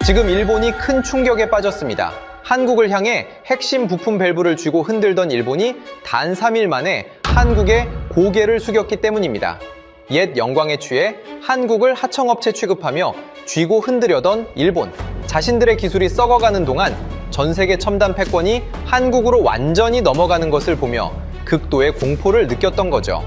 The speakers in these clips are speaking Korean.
지금 일본이 큰 충격에 빠졌습니다. 한국을 향해 핵심 부품 밸브를 쥐고 흔들던 일본이 단 3일 만에 한국에 고개를 숙였기 때문입니다. 옛 영광에 취해 한국을 하청업체 취급하며 쥐고 흔들려던 일본. 자신들의 기술이 썩어가는 동안 전 세계 첨단 패권이 한국으로 완전히 넘어가는 것을 보며 극도의 공포를 느꼈던 거죠.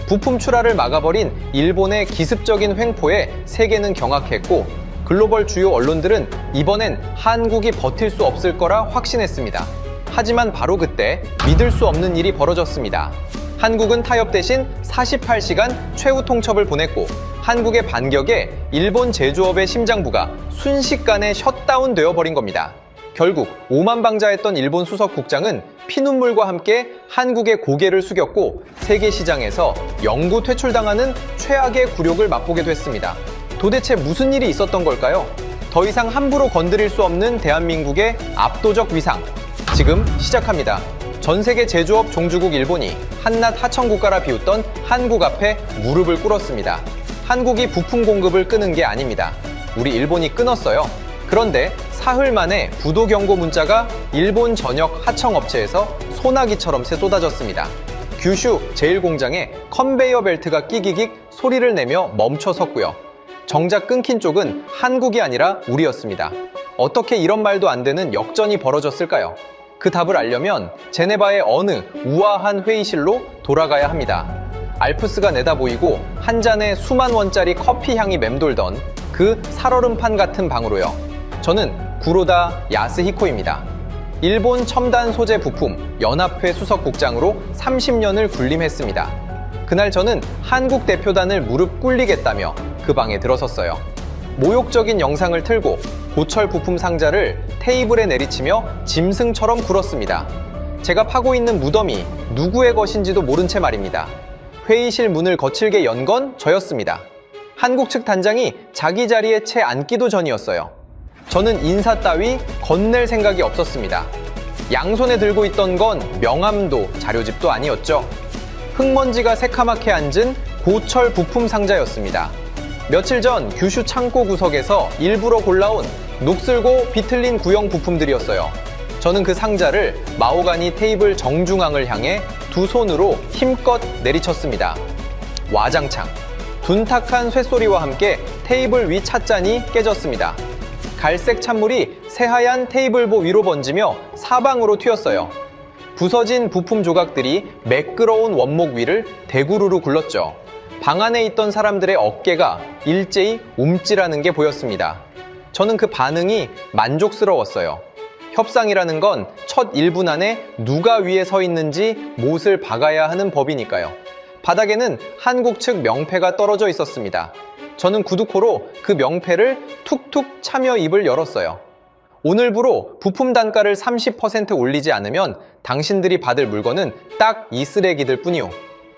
부품 출하를 막아버린 일본의 기습적인 횡포에 세계는 경악했고 글로벌 주요 언론들은 이번엔 한국이 버틸 수 없을 거라 확신했습니다. 하지만 바로 그때 믿을 수 없는 일이 벌어졌습니다. 한국은 타협 대신 48시간 최후 통첩을 보냈고 한국의 반격에 일본 제조업의 심장부가 순식간에 셧다운 되어버린 겁니다. 결국 오만방자했던 일본 수석 국장은 피눈물과 함께 한국의 고개를 숙였고 세계 시장에서 영구 퇴출당하는 최악의 굴욕을 맛보게 됐습니다. 도대체 무슨 일이 있었던 걸까요? 더 이상 함부로 건드릴 수 없는 대한민국의 압도적 위상. 지금 시작합니다. 전 세계 제조업 종주국 일본이 한낱 하청국가라 비웃던 한국 앞에 무릎을 꿇었습니다. 한국이 부품 공급을 끊은 게 아닙니다. 우리 일본이 끊었어요. 그런데 사흘 만에 부도 경고 문자가 일본 전역 하청업체에서 소나기처럼 쏟아졌습니다. 규슈 제1공장에 컨베이어 벨트가 끼기익 소리를 내며 멈춰 섰고요. 정작 끊긴 쪽은 한국이 아니라 우리였습니다. 어떻게 이런 말도 안 되는 역전이 벌어졌을까요? 그 답을 알려면 제네바의 어느 우아한 회의실로 돌아가야 합니다. 알프스가 내다보이고 한 잔에 수만 원짜리 커피 향이 맴돌던 그 살얼음판 같은 방으로요. 저는 구로다 야스히코입니다. 일본 첨단 소재 부품 연합회 수석국장으로 30년을 군림했습니다. 그날 저는 한국 대표단을 무릎 꿇리겠다며 그 방에 들어섰어요. 모욕적인 영상을 틀고 고철 부품 상자를 테이블에 내리치며 짐승처럼 굴었습니다. 제가 파고 있는 무덤이 누구의 것인지도 모른 채 말입니다. 회의실 문을 거칠게 연 건 저였습니다. 한국 측 단장이 자기 자리에 채 앉기도 전이었어요. 저는 인사 따위 건넬 생각이 없었습니다. 양손에 들고 있던 건 명함도 자료집도 아니었죠. 흙먼지가 새카맣게 앉은 고철 부품 상자였습니다. 며칠 전 규슈 창고 구석에서 일부러 골라온 녹슬고 비틀린 구형 부품들이었어요. 저는 그 상자를 마호가니 테이블 정중앙을 향해 두 손으로 힘껏 내리쳤습니다. 와장창. 둔탁한 쇳소리와 함께 테이블 위 찻잔이 깨졌습니다. 갈색 찬물이 새하얀 테이블보 위로 번지며 사방으로 튀었어요. 부서진 부품 조각들이 매끄러운 원목 위를 대구르르 굴렀죠. 방 안에 있던 사람들의 어깨가 일제히 움찔하는 게 보였습니다. 저는 그 반응이 만족스러웠어요. 협상이라는 건 첫 1분 안에 누가 위에 서 있는지 못을 박아야 하는 법이니까요. 바닥에는 한국 측 명패가 떨어져 있었습니다. 저는 구두코로 그 명패를 툭툭 차며 입을 열었어요. 오늘부로 부품 단가를 30% 올리지 않으면 당신들이 받을 물건은 딱 이 쓰레기들 뿐이오.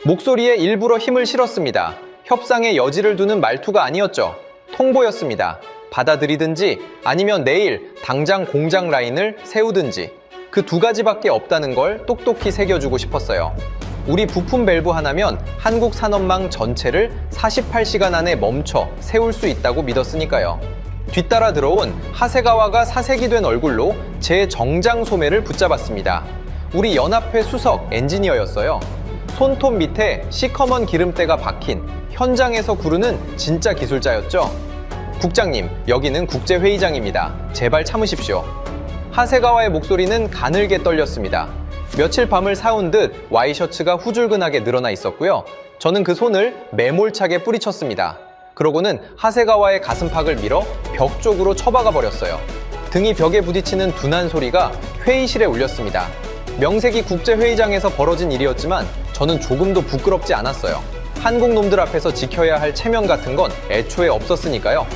목소리에 일부러 힘을 실었습니다. 협상의 여지를 두는 말투가 아니었죠. 통보였습니다. 받아들이든지 아니면 내일 당장 공장 라인을 세우든지 그 두 가지밖에 없다는 걸 똑똑히 새겨주고 싶었어요. 우리 부품 밸브 하나면 한국 산업망 전체를 48시간 안에 멈춰 세울 수 있다고 믿었으니까요. 뒤따라 들어온 하세가와가 사색이 된 얼굴로 제 정장 소매를 붙잡았습니다. 우리 연합회 수석 엔지니어였어요. 손톱 밑에 시커먼 기름때가 박힌 현장에서 구르는 진짜 기술자였죠. 국장님, 여기는 국제회의장입니다. 제발 참으십시오. 하세가와의 목소리는 가늘게 떨렸습니다. 며칠 밤을 사온 듯 와이셔츠가 후줄근하게 늘어나 있었고요. 저는 그 손을 매몰차게 뿌리쳤습니다. 그러고는 하세가와의 가슴팍을 밀어 벽 쪽으로 처박아 버렸어요. 등이 벽에 부딪히는 둔한 소리가 회의실에 울렸습니다. 명색이 국제회의장에서 벌어진 일이었지만 저는 조금도 부끄럽지 않았어요. 한국 놈들 앞에서 지켜야 할 체면 같은 건 애초에 없었으니까요.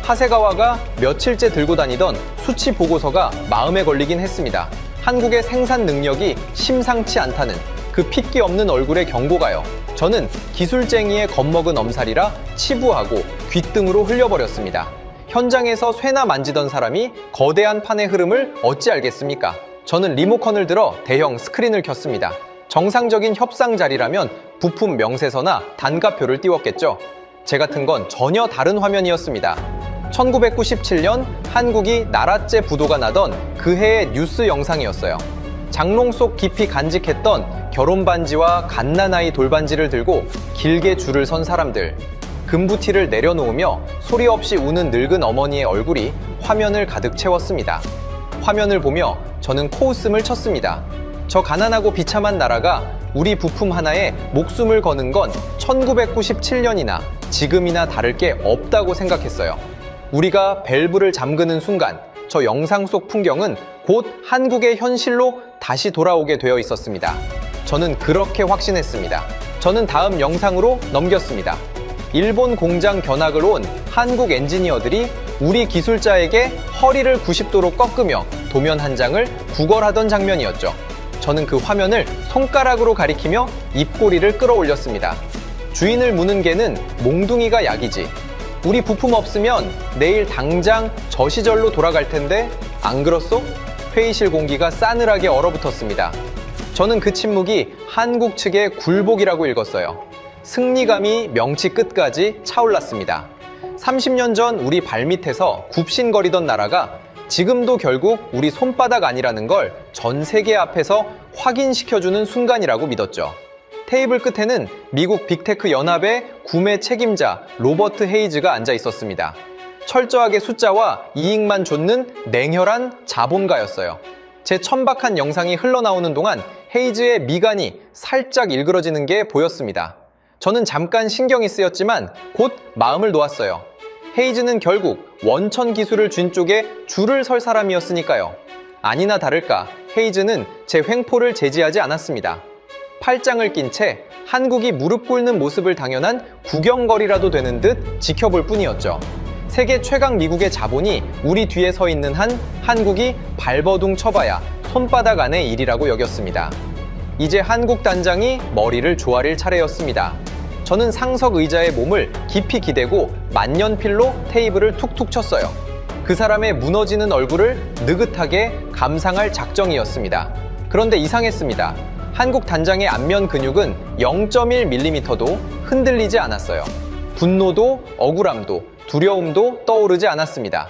하세가와가 며칠째 들고 다니던 수치 보고서가 마음에 걸리긴 했습니다. 한국의 생산 능력이 심상치 않다는 그 핏기 없는 얼굴의 경고가요. 저는 기술쟁이의 겁먹은 엄살이라 치부하고 귓등으로 흘려버렸습니다. 현장에서 쇠나 만지던 사람이 거대한 판의 흐름을 어찌 알겠습니까? 저는 리모컨을 들어 대형 스크린을 켰습니다. 정상적인 협상 자리라면 부품 명세서나 단가표를 띄웠겠죠. 제 같은 건 전혀 다른 화면이었습니다. 1997년 한국이 나라째 부도가 나던 그 해의 뉴스 영상이었어요. 장롱 속 깊이 간직했던 결혼 반지와 갓난아이 돌반지를 들고 길게 줄을 선 사람들. 금부티를 내려놓으며 소리 없이 우는 늙은 어머니의 얼굴이 화면을 가득 채웠습니다. 화면을 보며 저는 코웃음을 쳤습니다. 저 가난하고 비참한 나라가 우리 부품 하나에 목숨을 거는 건 1997년이나 지금이나 다를 게 없다고 생각했어요. 우리가 밸브를 잠그는 순간 저 영상 속 풍경은 곧 한국의 현실로 다시 돌아오게 되어 있었습니다. 저는 그렇게 확신했습니다. 저는 다음 영상으로 넘겼습니다. 일본 공장 견학을 온 한국 엔지니어들이 우리 기술자에게 허리를 90도로 꺾으며 도면 한 장을 구걸하던 장면이었죠. 저는 그 화면을 손가락으로 가리키며 입꼬리를 끌어올렸습니다. 주인을 무는 개는 몽둥이가 약이지. 우리 부품 없으면 내일 당장 저 시절로 돌아갈 텐데 안 그렇소? 회의실 공기가 싸늘하게 얼어붙었습니다. 저는 그 침묵이 한국 측의 굴복이라고 읽었어요. 승리감이 명치 끝까지 차올랐습니다. 30년 전 우리 발밑에서 굽신거리던 나라가 지금도 결국 우리 손바닥 아니라는 걸 전 세계 앞에서 확인시켜주는 순간이라고 믿었죠. 테이블 끝에는 미국 빅테크 연합의 구매 책임자 로버트 헤이즈가 앉아 있었습니다. 철저하게 숫자와 이익만 좇는 냉혈한 자본가였어요. 제 천박한 영상이 흘러나오는 동안 헤이즈의 미간이 살짝 일그러지는 게 보였습니다. 저는 잠깐 신경이 쓰였지만 곧 마음을 놓았어요. 헤이즈는 결국 원천 기술을 쥔 쪽에 줄을 설 사람이었으니까요. 아니나 다를까 헤이즈는 제 횡포를 제지하지 않았습니다. 팔짱을 낀 채 한국이 무릎 꿇는 모습을 당연한 구경거리라도 되는 듯 지켜볼 뿐이었죠. 세계 최강 미국의 자본이 우리 뒤에 서 있는 한 한국이 발버둥 쳐봐야 손바닥 안의 일이라고 여겼습니다. 이제 한국 단장이 머리를 조아릴 차례였습니다. 저는 상석 의자에 몸을 깊이 기대고 만년필로 테이블을 툭툭 쳤어요. 그 사람의 무너지는 얼굴을 느긋하게 감상할 작정이었습니다. 그런데 이상했습니다. 한국 단장의 안면 근육은 0.1mm도 흔들리지 않았어요. 분노도 억울함도 두려움도 떠오르지 않았습니다.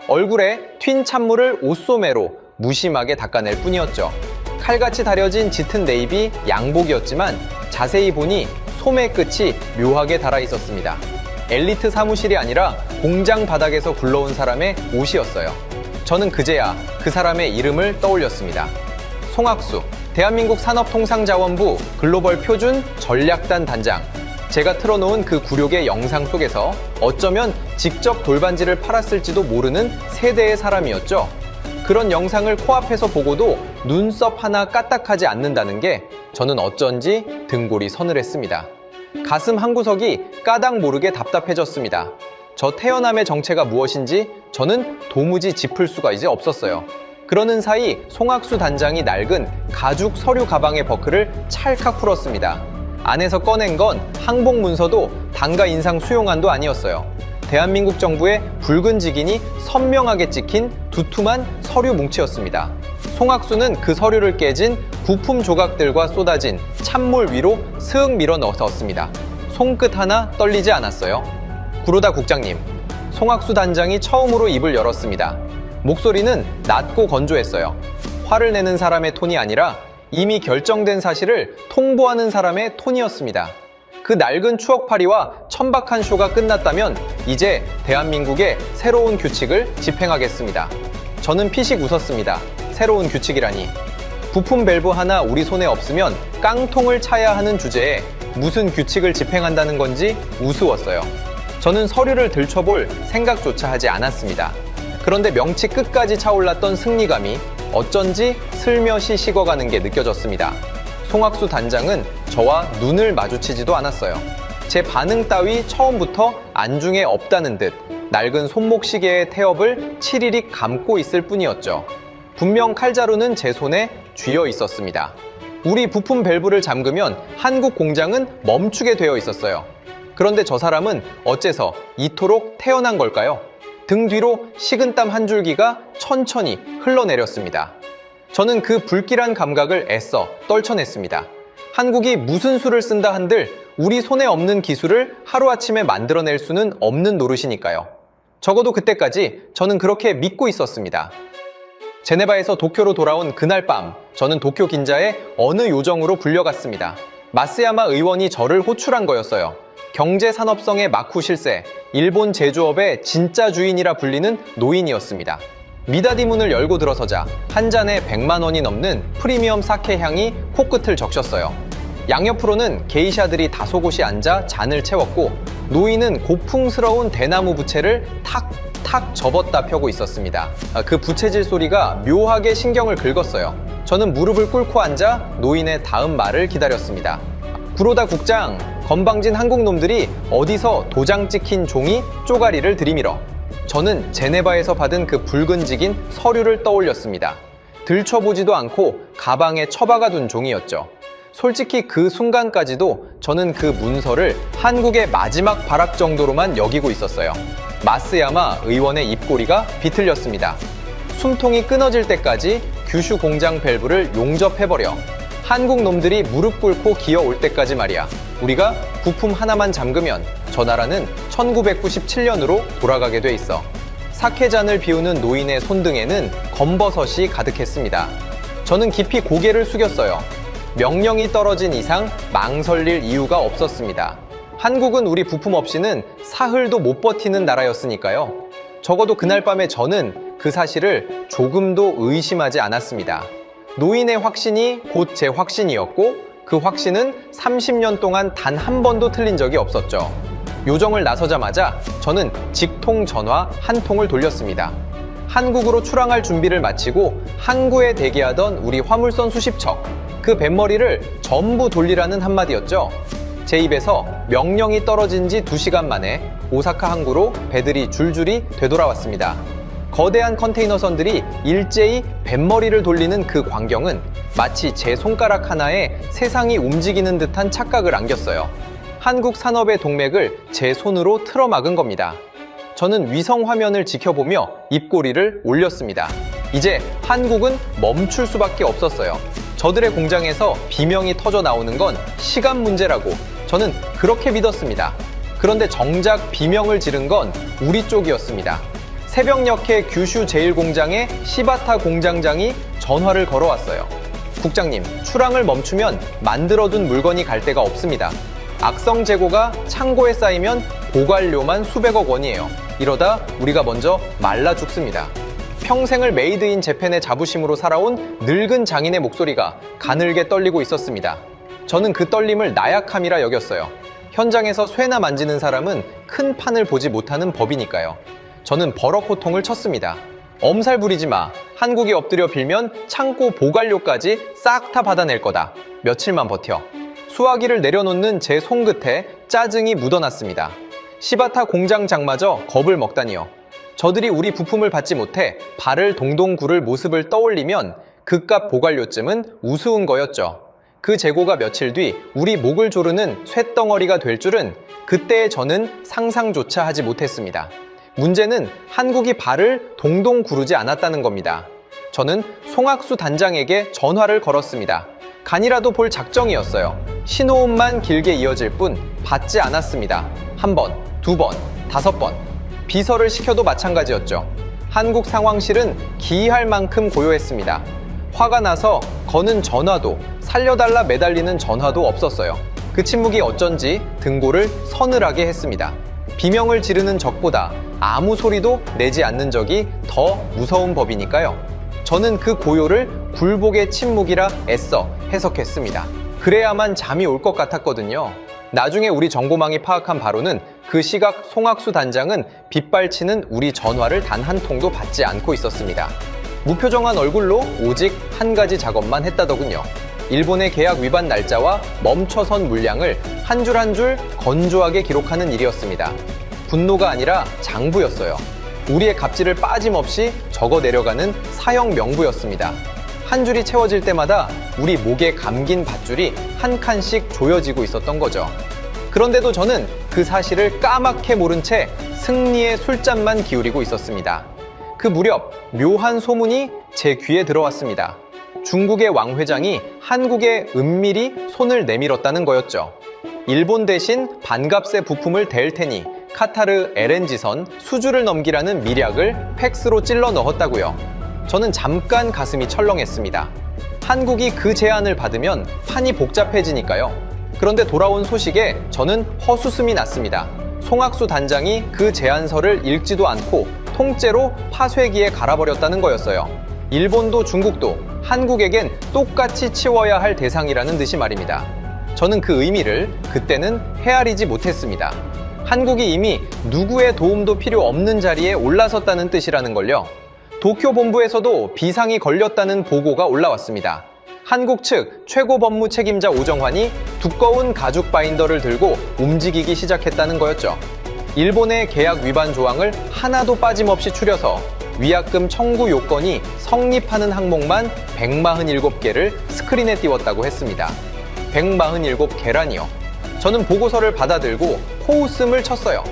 얼굴에 튄 찬물을 옷소매로 무심하게 닦아낼 뿐이었죠. 칼같이 다려진 짙은 네이비 양복이었지만 자세히 보니 소매 끝이 묘하게 달아 있었습니다. 엘리트 사무실이 아니라 공장 바닥에서 굴러온 사람의 옷이었어요. 저는 그제야 그 사람의 이름을 떠올렸습니다. 송학수, 대한민국 산업통상자원부 글로벌 표준 전략단 단장. 제가 틀어놓은 그 굴욕의 영상 속에서 어쩌면 직접 돌반지를 팔았을지도 모르는 세대의 사람이었죠. 그런 영상을 코앞에서 보고도 눈썹 하나 까딱하지 않는다는 게 저는 어쩐지 등골이 서늘했습니다. 가슴 한구석이 까닭 모르게 답답해졌습니다. 저 태어남의 정체가 무엇인지 저는 도무지 짚을 수가 이제 없었어요. 그러는 사이 송학수 단장이 낡은 가죽 서류 가방의 버클을 찰칵 풀었습니다. 안에서 꺼낸 건 항복 문서도 단가 인상 수용안도 아니었어요. 대한민국 정부의 붉은 직인이 선명하게 찍힌 두툼한 서류 뭉치였습니다. 송학수는 그 서류를 깨진 부품 조각들과 쏟아진 찬물 위로 스윽 밀어 넣었습니다. 손끝 하나 떨리지 않았어요. 구로다 국장님, 송학수 단장이 처음으로 입을 열었습니다. 목소리는 낮고 건조했어요. 화를 내는 사람의 톤이 아니라 이미 결정된 사실을 통보하는 사람의 톤이었습니다. 그 낡은 추억팔이와 천박한 쇼가 끝났다면 이제 대한민국의 새로운 규칙을 집행하겠습니다. 저는 피식 웃었습니다. 새로운 규칙이라니. 부품 밸브 하나 우리 손에 없으면 깡통을 차야 하는 주제에 무슨 규칙을 집행한다는 건지 우스웠어요. 저는 서류를 들춰볼 생각조차 하지 않았습니다. 그런데 명치 끝까지 차올랐던 승리감이 어쩐지 슬며시 식어가는 게 느껴졌습니다. 송학수 단장은 저와 눈을 마주치지도 않았어요. 제 반응 따위 처음부터 안중에 없다는 듯 낡은 손목시계의 태엽을 치리릭 감고 있을 뿐이었죠. 분명 칼자루는 제 손에 쥐어 있었습니다. 우리 부품 밸브를 잠그면 한국 공장은 멈추게 되어 있었어요. 그런데 저 사람은 어째서 이토록 태어난 걸까요? 등 뒤로 식은땀 한 줄기가 천천히 흘러내렸습니다. 저는 그 불길한 감각을 애써 떨쳐냈습니다. 한국이 무슨 수를 쓴다 한들 우리 손에 없는 기술을 하루아침에 만들어낼 수는 없는 노릇이니까요. 적어도 그때까지 저는 그렇게 믿고 있었습니다. 제네바에서 도쿄로 돌아온 그날 밤, 저는 도쿄 긴자의 어느 요정으로 불려갔습니다. 마스야마 의원이 저를 호출한 거였어요. 경제산업성의 마쿠 실세, 일본 제조업의 진짜 주인이라 불리는 노인이었습니다. 미다디 문을 열고 들어서자 한 잔에 100만 원이 넘는 프리미엄 사케 향이 코끝을 적셨어요. 양옆으로는 게이샤들이 다소곳이 앉아 잔을 채웠고, 노인은 고풍스러운 대나무 부채를 탁탁 접었다 펴고 있었습니다. 그 부채질 소리가 묘하게 신경을 긁었어요. 저는 무릎을 꿇고 앉아 노인의 다음 말을 기다렸습니다. 구로다 국장, 건방진 한국 놈들이 어디서 도장 찍힌 종이 쪼가리를 들이밀어. 저는 제네바에서 받은 그 붉은직인 서류를 떠올렸습니다. 들춰보지도 않고 가방에 처박아 둔 종이였죠. 솔직히 그 순간까지도 저는 그 문서를 한국의 마지막 발악 정도로만 여기고 있었어요. 마스야마 의원의 입꼬리가 비틀렸습니다. 숨통이 끊어질 때까지 규슈 공장 밸브를 용접해버려. 한국 놈들이 무릎 꿇고 기어올 때까지 말이야. 우리가 부품 하나만 잠그면 저 나라는 1997년으로 돌아가게 돼 있어. 사케잔을 비우는 노인의 손등에는 검버섯이 가득했습니다. 저는 깊이 고개를 숙였어요. 명령이 떨어진 이상 망설일 이유가 없었습니다. 한국은 우리 부품 없이는 사흘도 못 버티는 나라였으니까요. 적어도 그날 밤에 저는 그 사실을 조금도 의심하지 않았습니다. 노인의 확신이 곧 제 확신이었고, 그 확신은 30년 동안 단 한 번도 틀린 적이 없었죠. 요정을 나서자마자 저는 직통 전화 한 통을 돌렸습니다. 한국으로 출항할 준비를 마치고 항구에 대기하던 우리 화물선 수십 척, 그 뱃머리를 전부 돌리라는 한마디였죠. 제 입에서 명령이 떨어진 지 2시간 만에 오사카 항구로 배들이 줄줄이 되돌아왔습니다. 거대한 컨테이너선들이 일제히 뱃머리를 돌리는 그 광경은 마치 제 손가락 하나에 세상이 움직이는 듯한 착각을 안겼어요. 한국 산업의 동맥을 제 손으로 틀어막은 겁니다. 저는 위성 화면을 지켜보며 입꼬리를 올렸습니다. 이제 한국은 멈출 수밖에 없었어요. 저들의 공장에서 비명이 터져 나오는 건 시간 문제라고 저는 그렇게 믿었습니다. 그런데 정작 비명을 지른 건 우리 쪽이었습니다. 새벽녘의 규슈 제1공장의 시바타 공장장이 전화를 걸어왔어요. 국장님, 출항을 멈추면 만들어둔 물건이 갈 데가 없습니다. 악성 재고가 창고에 쌓이면 고관료만 수백억 원이에요. 이러다 우리가 먼저 말라 죽습니다. 평생을 메이드 인 재팬의 자부심으로 살아온 늙은 장인의 목소리가 가늘게 떨리고 있었습니다. 저는 그 떨림을 나약함이라 여겼어요. 현장에서 쇠나 만지는 사람은 큰 판을 보지 못하는 법이니까요. 저는 버럭 호통을 쳤습니다. 엄살 부리지 마. 한국이 엎드려 빌면 창고 보관료까지 싹 다 받아낼 거다. 며칠만 버텨. 수화기를 내려놓는 제 손끝에 짜증이 묻어났습니다. 시바타 공장장마저 겁을 먹다니요. 저들이 우리 부품을 받지 못해 발을 동동 구를 모습을 떠올리면 그깟 보관료쯤은 우스운 거였죠. 그 재고가 며칠 뒤 우리 목을 조르는 쇳덩어리가 될 줄은 그때의 저는 상상조차 하지 못했습니다. 문제는 한국이 발을 동동 구르지 않았다는 겁니다. 저는 송학수 단장에게 전화를 걸었습니다. 간이라도 볼 작정이었어요. 신호음만 길게 이어질 뿐 받지 않았습니다. 1번, 2번, 5번. 비서를 시켜도 마찬가지였죠. 한국 상황실은 기이할 만큼 고요했습니다. 화가 나서 거는 전화도, 살려달라 매달리는 전화도 없었어요. 그 침묵이 어쩐지 등골을 서늘하게 했습니다. 비명을 지르는 적보다 아무 소리도 내지 않는 적이 더 무서운 법이니까요. 저는 그 고요를 굴복의 침묵이라 애써 해석했습니다. 그래야만 잠이 올 것 같았거든요. 나중에 우리 정보망이 파악한 바로는 그 시각 송학수 단장은 빗발치는 우리 전화를 단 한 통도 받지 않고 있었습니다. 무표정한 얼굴로 오직 한 가지 작업만 했다더군요. 일본의 계약 위반 날짜와 멈춰선 물량을 한 줄 한 줄 건조하게 기록하는 일이었습니다. 분노가 아니라 장부였어요. 우리의 갑질을 빠짐없이 적어 내려가는 사형 명부였습니다. 한 줄이 채워질 때마다 우리 목에 감긴 밧줄이 한 칸씩 조여지고 있었던 거죠. 그런데도 저는 그 사실을 까맣게 모른 채 승리의 술잔만 기울이고 있었습니다. 그 무렵 묘한 소문이 제 귀에 들어왔습니다. 중국의 왕 회장이 한국에 은밀히 손을 내밀었다는 거였죠. 일본 대신 반값의 부품을 댈 테니 카타르 LNG선 수주를 넘기라는 미략을 팩스로 찔러 넣었다고요. 저는 잠깐 가슴이 철렁했습니다. 한국이 그 제안을 받으면 판이 복잡해지니까요. 그런데 돌아온 소식에 저는 허수음이 났습니다. 송악수 단장이 그 제안서를 읽지도 않고 통째로 파쇄기에 갈아버렸다는 거였어요. 일본도 중국도 한국에겐 똑같이 치워야 할 대상이라는 듯이 말입니다. 저는 그 의미를 그때는 헤아리지 못했습니다. 한국이 이미 누구의 도움도 필요 없는 자리에 올라섰다는 뜻이라는 걸요. 도쿄 본부에서도 비상이 걸렸다는 보고가 올라왔습니다. 한국 측 최고 법무 책임자 오정환이 두꺼운 가죽 바인더를 들고 움직이기 시작했다는 거였죠. 일본의 계약 위반 조항을 하나도 빠짐없이 추려서 위약금 청구 요건이 성립하는 항목만 147개를 스크린에 띄웠다고 했습니다. 147개라니요. 저는 보고서를 받아들고 코웃음을 쳤어요.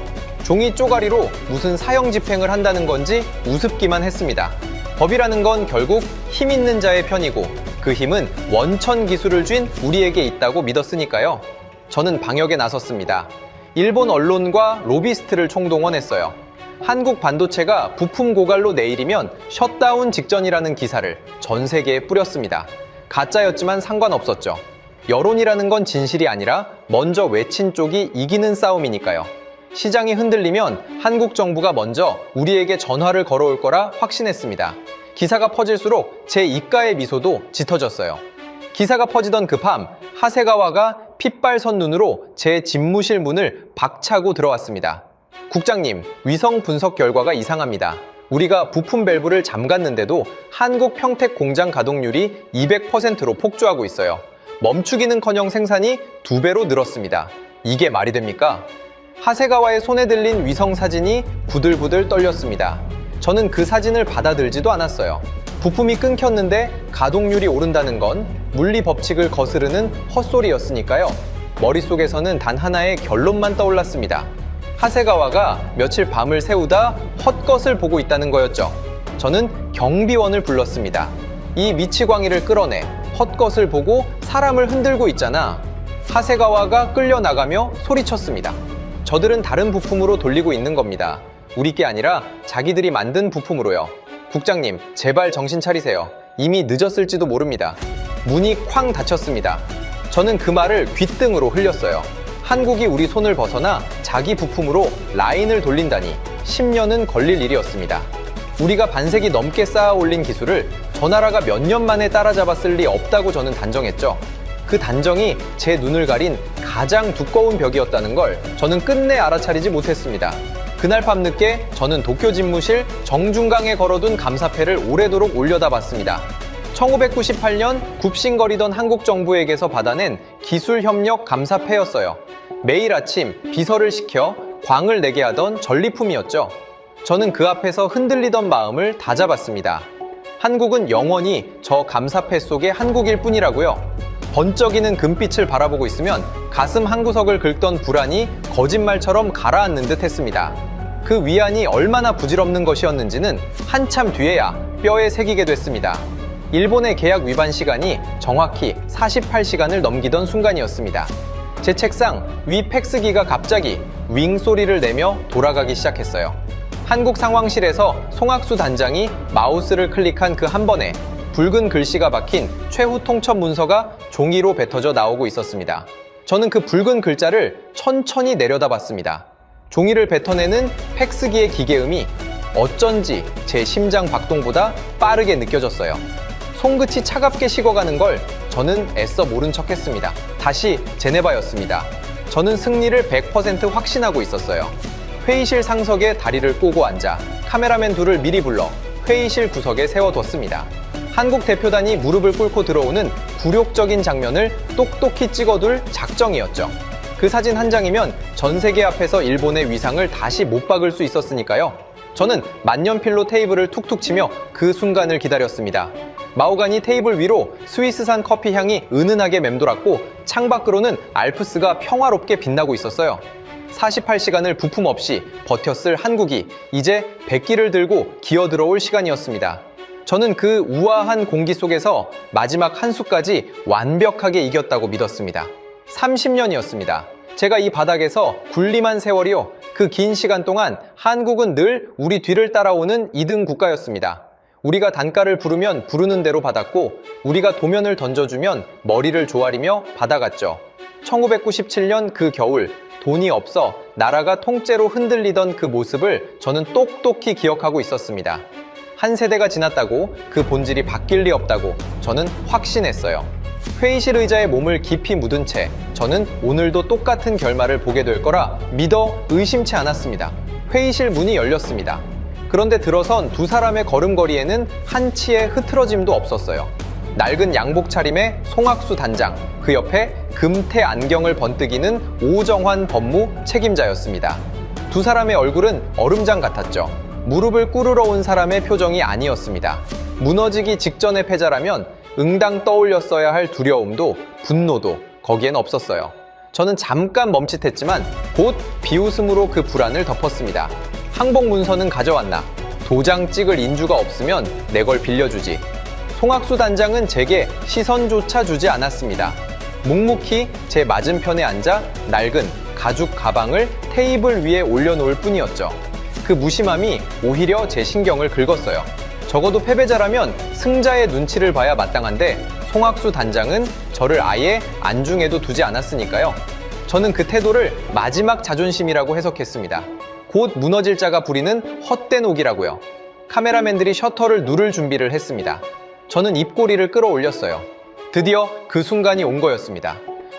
종이 쪼가리로 무슨 사형 집행을 한다는 건지 우습기만 했습니다. 법이라는 건 결국 힘 있는 자의 편이고 그 힘은 원천 기술을 쥔 우리에게 있다고 믿었으니까요. 저는 방역에 나섰습니다. 일본 언론과 로비스트를 총동원했어요. 한국 반도체가 부품 고갈로 내일이면 셧다운 직전이라는 기사를 전 세계에 뿌렸습니다. 가짜였지만 상관없었죠. 여론이라는 건 진실이 아니라 먼저 외친 쪽이 이기는 싸움이니까요. 시장이 흔들리면 한국 정부가 먼저 우리에게 전화를 걸어올 거라 확신했습니다. 기사가 퍼질수록 제 입가의 미소도 짙어졌어요. 기사가 퍼지던 그 밤 하세가와가 핏발선 눈으로 제 집무실 문을 박차고 들어왔습니다. 국장님, 위성 분석 결과가 이상합니다. 우리가 부품 밸브를 잠갔는데도 한국 평택 공장 가동률이 200%로 폭주하고 있어요. 멈추기는커녕 생산이 2배로 늘었습니다. 이게 말이 됩니까? 하세가와의 손에 들린 위성 사진이 부들부들 떨렸습니다. 저는 그 사진을 받아들지도 않았어요. 부품이 끊겼는데 가동률이 오른다는 건 물리 법칙을 거스르는 헛소리였으니까요. 머릿속에서는 단 하나의 결론만 떠올랐습니다. 하세가와가 며칠 밤을 새우다 헛것을 보고 있다는 거였죠. 저는 경비원을 불렀습니다. 이 미치광이를 끌어내 헛것을 보고 사람을 흔들고 있잖아. 하세가와가 끌려나가며 소리쳤습니다. 저들은 다른 부품으로 돌리고 있는 겁니다. 우리 게 아니라 자기들이 만든 부품으로요. 국장님, 제발 정신 차리세요. 이미 늦었을지도 모릅니다. 문이 쾅 닫혔습니다. 저는 그 말을 귓등으로 흘렸어요. 한국이 우리 손을 벗어나 자기 부품으로 라인을 돌린다니 10년은 걸릴 일이었습니다. 우리가 반세기 넘게 쌓아 올린 기술을 저 나라가 몇 년 만에 따라잡았을 리 없다고 저는 단정했죠. 그 단정이 제 눈을 가린 가장 두꺼운 벽이었다는 걸 저는 끝내 알아차리지 못했습니다. 그날 밤늦게 저는 도쿄 집무실 정중강에 걸어둔 감사패를 오래도록 올려다봤습니다. 1998년 굽신거리던 한국 정부에게서 받아낸 기술협력 감사패였어요. 매일 아침 비서를 시켜 광을 내게 하던 전리품이었죠. 저는 그 앞에서 흔들리던 마음을 다잡았습니다. 한국은 영원히 저 감사패 속의 한국일 뿐이라고요. 번쩍이는 금빛을 바라보고 있으면 가슴 한구석을 긁던 불안이 거짓말처럼 가라앉는 듯 했습니다. 그 위안이 얼마나 부질없는 것이었는지는 한참 뒤에야 뼈에 새기게 됐습니다. 일본의 계약 위반 시간이 정확히 48시간을 넘기던 순간이었습니다. 제 책상 위 팩스기가 갑자기 윙 소리를 내며 돌아가기 시작했어요. 한국 상황실에서 송악수 단장이 마우스를 클릭한 그 한 번에 붉은 글씨가 박힌 최후 통첩 문서가 종이로 뱉어져 나오고 있었습니다. 저는 그 붉은 글자를 천천히 내려다봤습니다. 종이를 뱉어내는 팩스기의 기계음이 어쩐지 제 심장 박동보다 빠르게 느껴졌어요. 손끝이 차갑게 식어가는 걸 저는 애써 모른 척했습니다. 다시 제네바였습니다. 저는 승리를 100% 확신하고 있었어요. 회의실 상석에 다리를 꼬고 앉아 카메라맨 둘을 미리 불러 회의실 구석에 세워뒀습니다. 한국 대표단이 무릎을 꿇고 들어오는 굴욕적인 장면을 똑똑히 찍어둘 작정이었죠. 그 사진 한 장이면 전 세계 앞에서 일본의 위상을 다시 못 박을 수 있었으니까요. 저는 만년필로 테이블을 툭툭 치며 그 순간을 기다렸습니다. 마호가니 테이블 위로 스위스산 커피 향이 은은하게 맴돌았고 창밖으로는 알프스가 평화롭게 빛나고 있었어요. 48시간을 부품 없이 버텼을 한국이 이제 백기를 들고 기어들어올 시간이었습니다. 저는 그 우아한 공기 속에서 마지막 한 수까지 완벽하게 이겼다고 믿었습니다. 30년이었습니다. 제가 이 바닥에서 군림한 세월이요. 그 긴 시간 동안 한국은 늘 우리 뒤를 따라오는 2등 국가였습니다. 우리가 단가를 부르면 부르는 대로 받았고 우리가 도면을 던져주면 머리를 조아리며 받아갔죠. 1997년 그 겨울 돈이 없어 나라가 통째로 흔들리던 그 모습을 저는 똑똑히 기억하고 있었습니다. 한 세대가 지났다고 그 본질이 바뀔 리 없다고 저는 확신했어요. 회의실 의자에 몸을 깊이 묻은 채 저는 오늘도 똑같은 결말을 보게 될 거라 믿어 의심치 않았습니다. 회의실 문이 열렸습니다. 그런데 들어선 두 사람의 걸음걸이에는 한치의 흐트러짐도 없었어요. 낡은 양복 차림의 송학수 단장, 그 옆에 금태 안경을 번뜩이는 오정환 법무 책임자였습니다. 두 사람의 얼굴은 얼음장 같았죠. 무릎을 꿇으러 온 사람의 표정이 아니었습니다. 무너지기 직전의 패자라면 응당 떠올렸어야 할 두려움도 분노도 거기엔 없었어요. 저는 잠깐 멈칫했지만 곧 비웃음으로 그 불안을 덮었습니다. 항복 문서는 가져왔나? 도장 찍을 인주가 없으면 내 걸 빌려주지. 송학수 단장은 제게 시선조차 주지 않았습니다. 묵묵히 제 맞은편에 앉아 낡은 가죽 가방을 테이블 위에 올려놓을 뿐이었죠. 그 무심함이 오히려 제 신경을 긁었어요. 적어도 패배자라면 승자의 눈치를 봐야 마땅한데 송학수 단장은 저를 아예 안중에도 두지 않았으니까요. 저는 그 태도를 마지막 자존심이라고 해석했습니다. 곧 무너질 자가 부리는 헛된 옥이라고요. 카메라맨들이 셔터를 누를 준비를 했습니다. 저는 입꼬리를 끌어올렸어요. 드디어 그 순간이 온 거였습니다.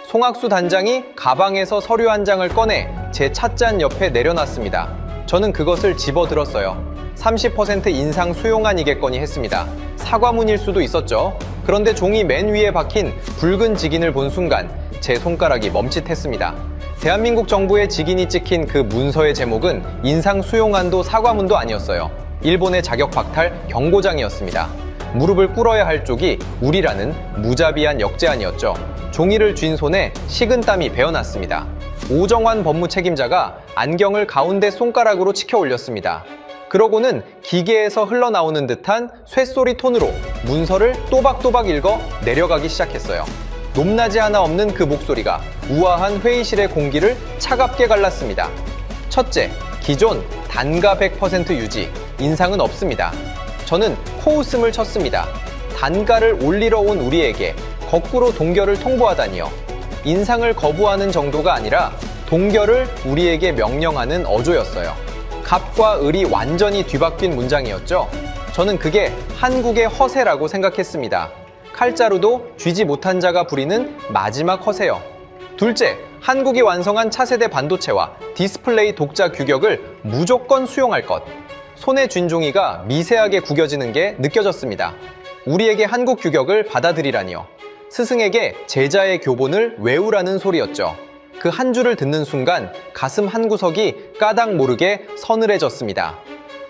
송학수 단장이 가방에서 서류 한 장을 꺼내 제 찻잔 옆에 내려놨습니다. 저는 그것을 집어들었어요. 30% 인상 수용안이겠거니 했습니다. 사과문일 수도 있었죠. 그런데 종이 맨 위에 박힌 붉은 직인을 본 순간 제 손가락이 멈칫했습니다. 대한민국 정부의 직인이 찍힌 그 문서의 제목은 인상 수용안도 사과문도 아니었어요. 일본의 자격 박탈 경고장이었습니다. 무릎을 꿇어야 할 쪽이 우리라는 무자비한 역제안이었죠. 종이를 쥔 손에 식은땀이 배어났습니다. 오정환 법무 책임자가 안경을 가운데 손가락으로 치켜 올렸습니다. 그러고는 기계에서 흘러나오는 듯한 쇳소리 톤으로 문서를 또박또박 읽어 내려가기 시작했어요. 높낮이 하나 없는 그 목소리가 우아한 회의실의 공기를 차갑게 갈랐습니다. 첫째, 기존 단가 100% 유지, 인상은 없습니다. 저는 코웃음을 쳤습니다. 단가를 올리러 온 우리에게 거꾸로 동결을 통보하다니요. 인상을 거부하는 정도가 아니라 동결을 우리에게 명령하는 어조였어요. 갑과 을이 완전히 뒤바뀐 문장이었죠. 저는 그게 한국의 허세라고 생각했습니다. 칼자루도 쥐지 못한 자가 부리는 마지막 허세요. 둘째, 한국이 완성한 차세대 반도체와 디스플레이 독자 규격을 무조건 수용할 것. 손에 쥔 종이가 미세하게 구겨지는 게 느껴졌습니다. 우리에게 한국 규격을 받아들이라니요. 스승에게 제자의 교본을 외우라는 소리였죠. 그 한 줄을 듣는 순간 가슴 한 구석이 까닭 모르게 서늘해졌습니다.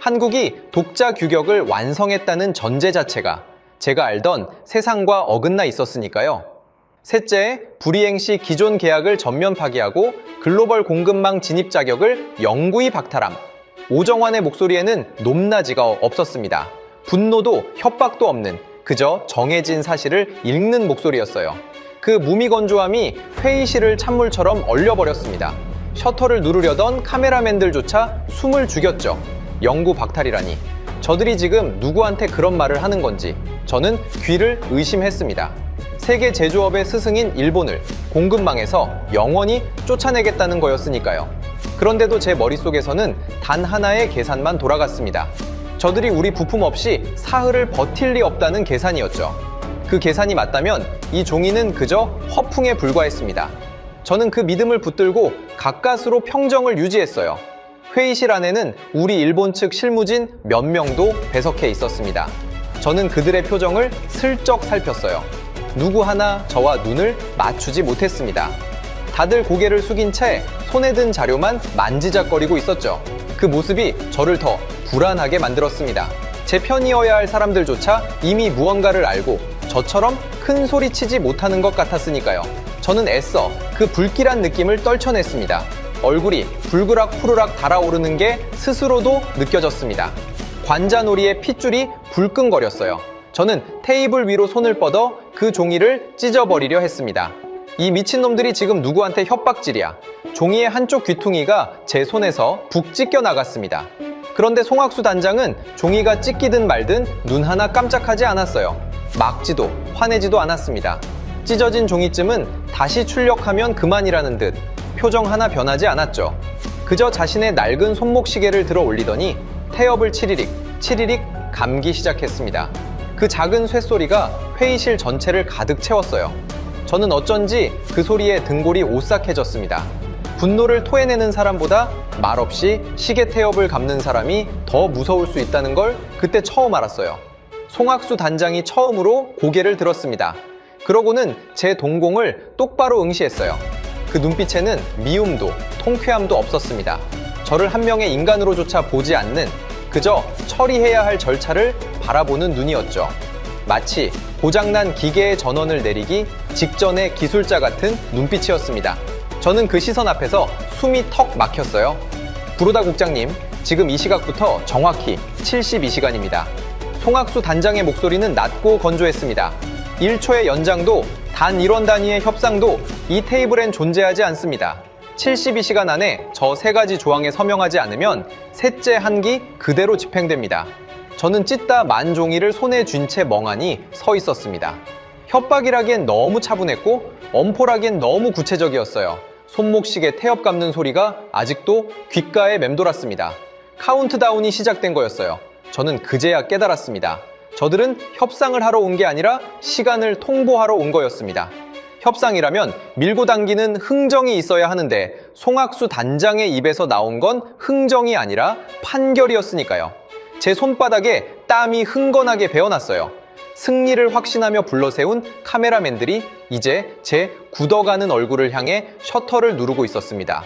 한국이 독자 규격을 완성했다는 전제 자체가 제가 알던 세상과 어긋나 있었으니까요. 셋째, 불이행 시 기존 계약을 전면 파기하고 글로벌 공급망 진입 자격을 영구히 박탈함. 오정환의 목소리에는 높낮이가 없었습니다. 분노도 협박도 없는 그저 정해진 사실을 읽는 목소리였어요. 그 무미건조함이 회의실을 찬물처럼 얼려버렸습니다. 셔터를 누르려던 카메라맨들조차 숨을 죽였죠. 영구 박탈이라니. 저들이 지금 누구한테 그런 말을 하는 건지 저는 귀를 의심했습니다. 세계 제조업의 스승인 일본을 공급망에서 영원히 쫓아내겠다는 거였으니까요. 그런데도 제 머릿속에서는 단 하나의 계산만 돌아갔습니다. 저들이 우리 부품 없이 사흘을 버틸 리 없다는 계산이었죠. 그 계산이 맞다면 이 종이는 그저 허풍에 불과했습니다. 저는 그 믿음을 붙들고 가까스로 평정을 유지했어요. 회의실 안에는 우리 일본 측 실무진 몇 명도 배석해 있었습니다. 저는 그들의 표정을 슬쩍 살폈어요. 누구 하나 저와 눈을 맞추지 못했습니다. 다들 고개를 숙인 채 손에 든 자료만 만지작거리고 있었죠. 그 모습이 저를 더 불안하게 만들었습니다. 제 편이어야 할 사람들조차 이미 무언가를 알고 저처럼 큰 소리 치지 못하는 것 같았으니까요. 저는 애써 그 불길한 느낌을 떨쳐냈습니다. 얼굴이 불그락 푸르락 달아오르는 게 스스로도 느껴졌습니다. 관자놀이의 핏줄이 불끈거렸어요. 저는 테이블 위로 손을 뻗어 그 종이를 찢어버리려 했습니다. 이 미친놈들이 지금 누구한테 협박질이야. 종이의 한쪽 귀퉁이가 제 손에서 북 찢겨 나갔습니다. 그런데 송학수 단장은 종이가 찢기든 말든 눈 하나 깜짝하지 않았어요. 막지도 화내지도 않았습니다. 찢어진 종이쯤은 다시 출력하면 그만이라는 듯 표정 하나 변하지 않았죠. 그저 자신의 낡은 손목시계를 들어 올리더니 태엽을 치리릭 치리릭 감기 시작했습니다. 그 작은 쇳소리가 회의실 전체를 가득 채웠어요. 저는 어쩐지 그 소리에 등골이 오싹해졌습니다. 분노를 토해내는 사람보다 말없이 시계 태엽을 감는 사람이 더 무서울 수 있다는 걸 그때 처음 알았어요. 송학수 단장이 처음으로 고개를 들었습니다. 그러고는 제 동공을 똑바로 응시했어요. 그 눈빛에는 미움도 통쾌함도 없었습니다. 저를 한 명의 인간으로조차 보지 않는, 그저 처리해야 할 절차를 바라보는 눈이었죠. 마치 고장난 기계의 전원을 내리기 직전의 기술자 같은 눈빛이었습니다. 저는 그 시선 앞에서 숨이 턱 막혔어요. 부로다 국장님, 지금 이 시각부터 정확히 72시간입니다. 송학수 단장의 목소리는 낮고 건조했습니다. 1초의 연장도 단 1원 단위의 협상도 이 테이블엔 존재하지 않습니다. 72시간 안에 저 3가지 조항에 서명하지 않으면 셋째 한기 그대로 집행됩니다. 저는 찢다 만 종이를 손에 쥔 채 멍하니 서 있었습니다. 협박이라기엔 너무 차분했고 엄포라기엔 너무 구체적이었어요. 손목시계 태엽 감는 소리가 아직도 귓가에 맴돌았습니다. 카운트다운이 시작된 거였어요. 저는 그제야 깨달았습니다. 저들은 협상을 하러 온 게 아니라 시간을 통보하러 온 거였습니다. 협상이라면 밀고 당기는 흥정이 있어야 하는데 송학수 단장의 입에서 나온 건 흥정이 아니라 판결이었으니까요. 제 손바닥에 땀이 흥건하게 배어났어요. 승리를 확신하며 불러세운 카메라맨들이 이제 제 굳어가는 얼굴을 향해 셔터를 누르고 있었습니다.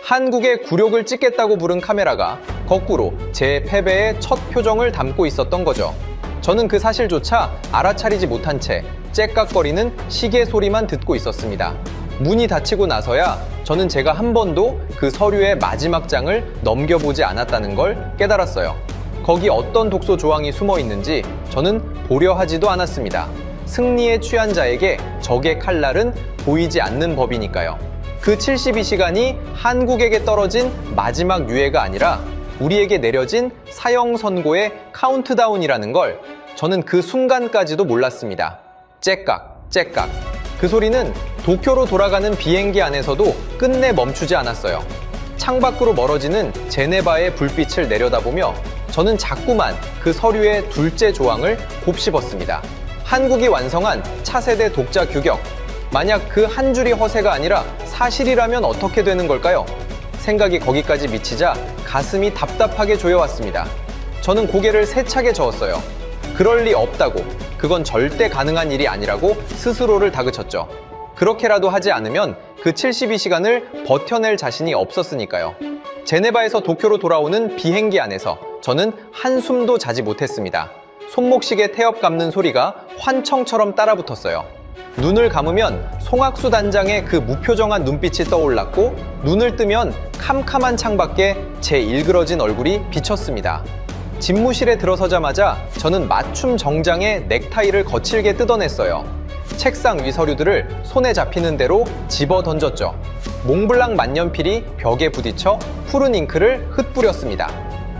한국의 굴욕을 찍겠다고 부른 카메라가 거꾸로 제 패배의 첫 표정을 담고 있었던 거죠. 저는 그 사실조차 알아차리지 못한 채 째깍거리는 시계 소리만 듣고 있었습니다. 문이 닫히고 나서야 저는 제가 한 번도 그 서류의 마지막 장을 넘겨보지 않았다는 걸 깨달았어요. 거기 어떤 독소 조항이 숨어 있는지 저는 보려 하지도 않았습니다. 승리에 취한 자에게 적의 칼날은 보이지 않는 법이니까요. 그 72시간이 한국에게 떨어진 마지막 유해가 아니라 우리에게 내려진 사형 선고의 카운트다운이라는 걸 저는 그 순간까지도 몰랐습니다. 째깍, 째깍. 그 소리는 도쿄로 돌아가는 비행기 안에서도 끝내 멈추지 않았어요. 창밖으로 멀어지는 제네바의 불빛을 내려다보며 저는 자꾸만 그 서류의 둘째 조항을 곱씹었습니다. 한국이 완성한 차세대 독자 규격. 만약 그 한 줄이 허세가 아니라 사실이라면 어떻게 되는 걸까요? 생각이 거기까지 미치자 가슴이 답답하게 조여왔습니다. 저는 고개를 세차게 저었어요. 그럴 리 없다고, 그건 절대 가능한 일이 아니라고 스스로를 다그쳤죠. 그렇게라도 하지 않으면 그 72시간을 버텨낼 자신이 없었으니까요. 제네바에서 도쿄로 돌아오는 비행기 안에서 저는 한숨도 자지 못했습니다. 손목시계 태엽 감는 소리가 환청처럼 따라붙었어요. 눈을 감으면 송학수 단장의 그 무표정한 눈빛이 떠올랐고 눈을 뜨면 캄캄한 창밖에 제 일그러진 얼굴이 비쳤습니다. 집무실에 들어서자마자 저는 맞춤 정장의 넥타이를 거칠게 뜯어냈어요. 책상 위 서류들을 손에 잡히는 대로 집어 던졌죠. 몽블랑 만년필이 벽에 부딪혀 푸른 잉크를 흩뿌렸습니다.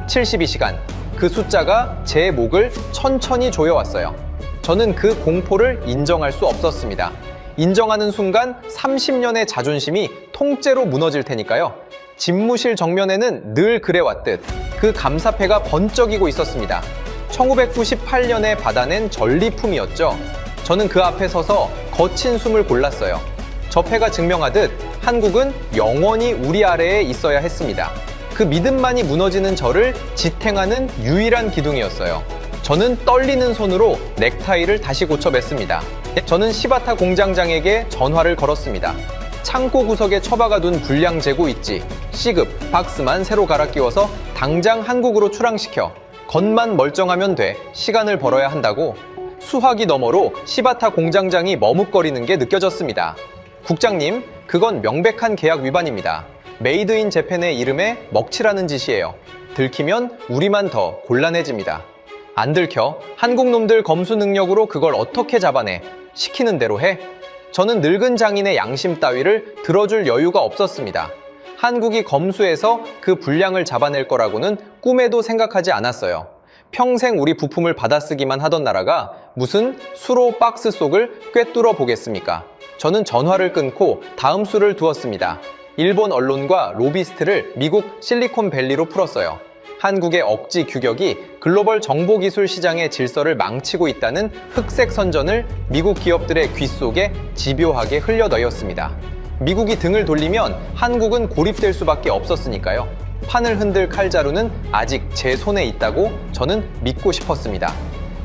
72시간, 그 숫자가 제 목을 천천히 조여왔어요. 저는 그 공포를 인정할 수 없었습니다. 인정하는 순간 30년의 자존심이 통째로 무너질 테니까요. 집무실 정면에는 늘 그래왔듯 그 감사패가 번쩍이고 있었습니다. 1998년에 받아낸 전리품이었죠. 저는 그 앞에 서서 거친 숨을 골랐어요. 저 패가 증명하듯 한국은 영원히 우리 아래에 있어야 했습니다. 그 믿음만이 무너지는 저를 지탱하는 유일한 기둥이었어요. 저는 떨리는 손으로 넥타이를 다시 고쳐 맸습니다. 저는 시바타 공장장에게 전화를 걸었습니다. 창고 구석에 처박아둔 불량 재고 있지. C급 박스만 새로 갈아 끼워서 당장 한국으로 출항시켜. 겉만 멀쩡하면 돼. 시간을 벌어야 한다고. 수화기 너머로 시바타 공장장이 머뭇거리는 게 느껴졌습니다. 국장님, 그건 명백한 계약 위반입니다. 메이드 인 재팬의 이름에 먹칠하는 짓이에요. 들키면 우리만 더 곤란해집니다. 안 들켜. 한국 놈들 검수 능력으로 그걸 어떻게 잡아내. 시키는 대로 해. 저는 늙은 장인의 양심 따위를 들어줄 여유가 없었습니다. 한국이 검수해서 그 분량을 잡아낼 거라고는 꿈에도 생각하지 않았어요. 평생 우리 부품을 받아쓰기만 하던 나라가 무슨 수로 박스 속을 꿰뚫어 보겠습니까? 저는 전화를 끊고 다음 수를 두었습니다. 일본 언론과 로비스트를 미국 실리콘밸리로 풀었어요. 한국의 억지 규격이 글로벌 정보기술 시장의 질서를 망치고 있다는 흑색 선전을 미국 기업들의 귀 속에 집요하게 흘려넣었습니다. 미국이 등을 돌리면 한국은 고립될 수밖에 없었으니까요. 판을 흔들 칼자루는 아직 제 손에 있다고 저는 믿고 싶었습니다.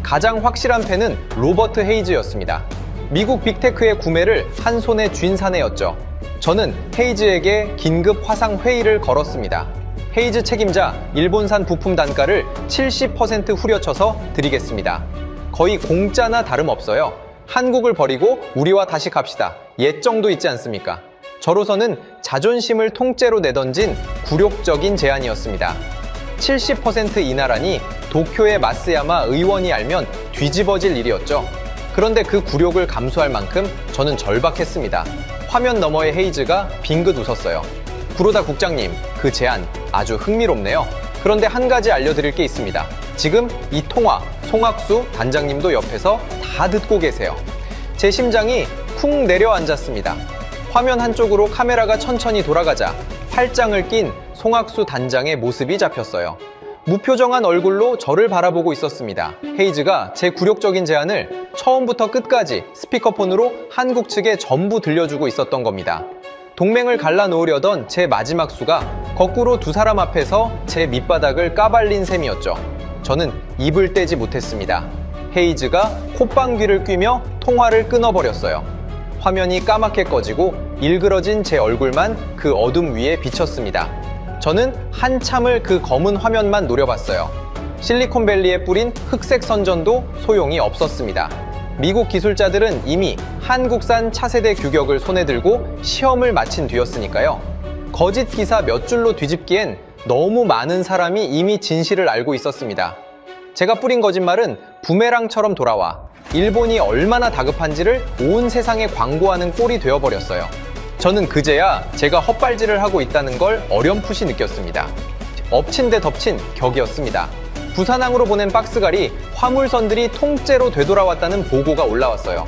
가장 확실한 펜은 로버트 헤이즈였습니다. 미국 빅테크의 구매를 한 손에 쥔 사내였죠. 저는 헤이즈에게 긴급 화상 회의를 걸었습니다. 헤이즈 책임자 일본산 부품 단가를 70% 후려쳐서 드리겠습니다. 거의 공짜나 다름없어요. 한국을 버리고 우리와 다시 갑시다. 옛 정도 있지 않습니까? 저로서는 자존심을 통째로 내던진 굴욕적인 제안이었습니다. 70% 인하라니 도쿄의 마쓰야마 의원이 알면 뒤집어질 일이었죠. 그런데 그 굴욕을 감수할 만큼 저는 절박했습니다. 화면 너머의 헤이즈가 빙긋 웃었어요. 구로다 국장님, 그 제안 아주 흥미롭네요. 그런데 한 가지 알려드릴 게 있습니다. 지금 이 통화, 송학수 단장님도 옆에서 다 듣고 계세요. 제 심장이 쿵 내려앉았습니다. 화면 한쪽으로 카메라가 천천히 돌아가자 팔짱을 낀 송학수 단장의 모습이 잡혔어요. 무표정한 얼굴로 저를 바라보고 있었습니다. 헤이즈가 제 굴욕적인 제안을 처음부터 끝까지 스피커폰으로 한국 측에 전부 들려주고 있었던 겁니다. 동맹을 갈라놓으려던 제 마지막 수가 거꾸로 두 사람 앞에서 제 밑바닥을 까발린 셈이었죠. 저는 입을 떼지 못했습니다. 헤이즈가 콧방귀를 뀌며 통화를 끊어버렸어요. 화면이 까맣게 꺼지고 일그러진 제 얼굴만 그 어둠 위에 비쳤습니다. 저는 한참을 그 검은 화면만 노려봤어요. 실리콘밸리에 뿌린 흑색 선전도 소용이 없었습니다. 미국 기술자들은 이미 한국산 차세대 규격을 손에 들고 시험을 마친 뒤였으니까요. 거짓 기사 몇 줄로 뒤집기엔 너무 많은 사람이 이미 진실을 알고 있었습니다. 제가 뿌린 거짓말은 부메랑처럼 돌아와 일본이 얼마나 다급한지를 온 세상에 광고하는 꼴이 되어버렸어요. 저는 그제야 제가 헛발질을 하고 있다는 걸 어렴풋이 느꼈습니다. 엎친 데 덮친 격이었습니다. 부산항으로 보낸 박스갈이 화물선들이 통째로 되돌아왔다는 보고가 올라왔어요.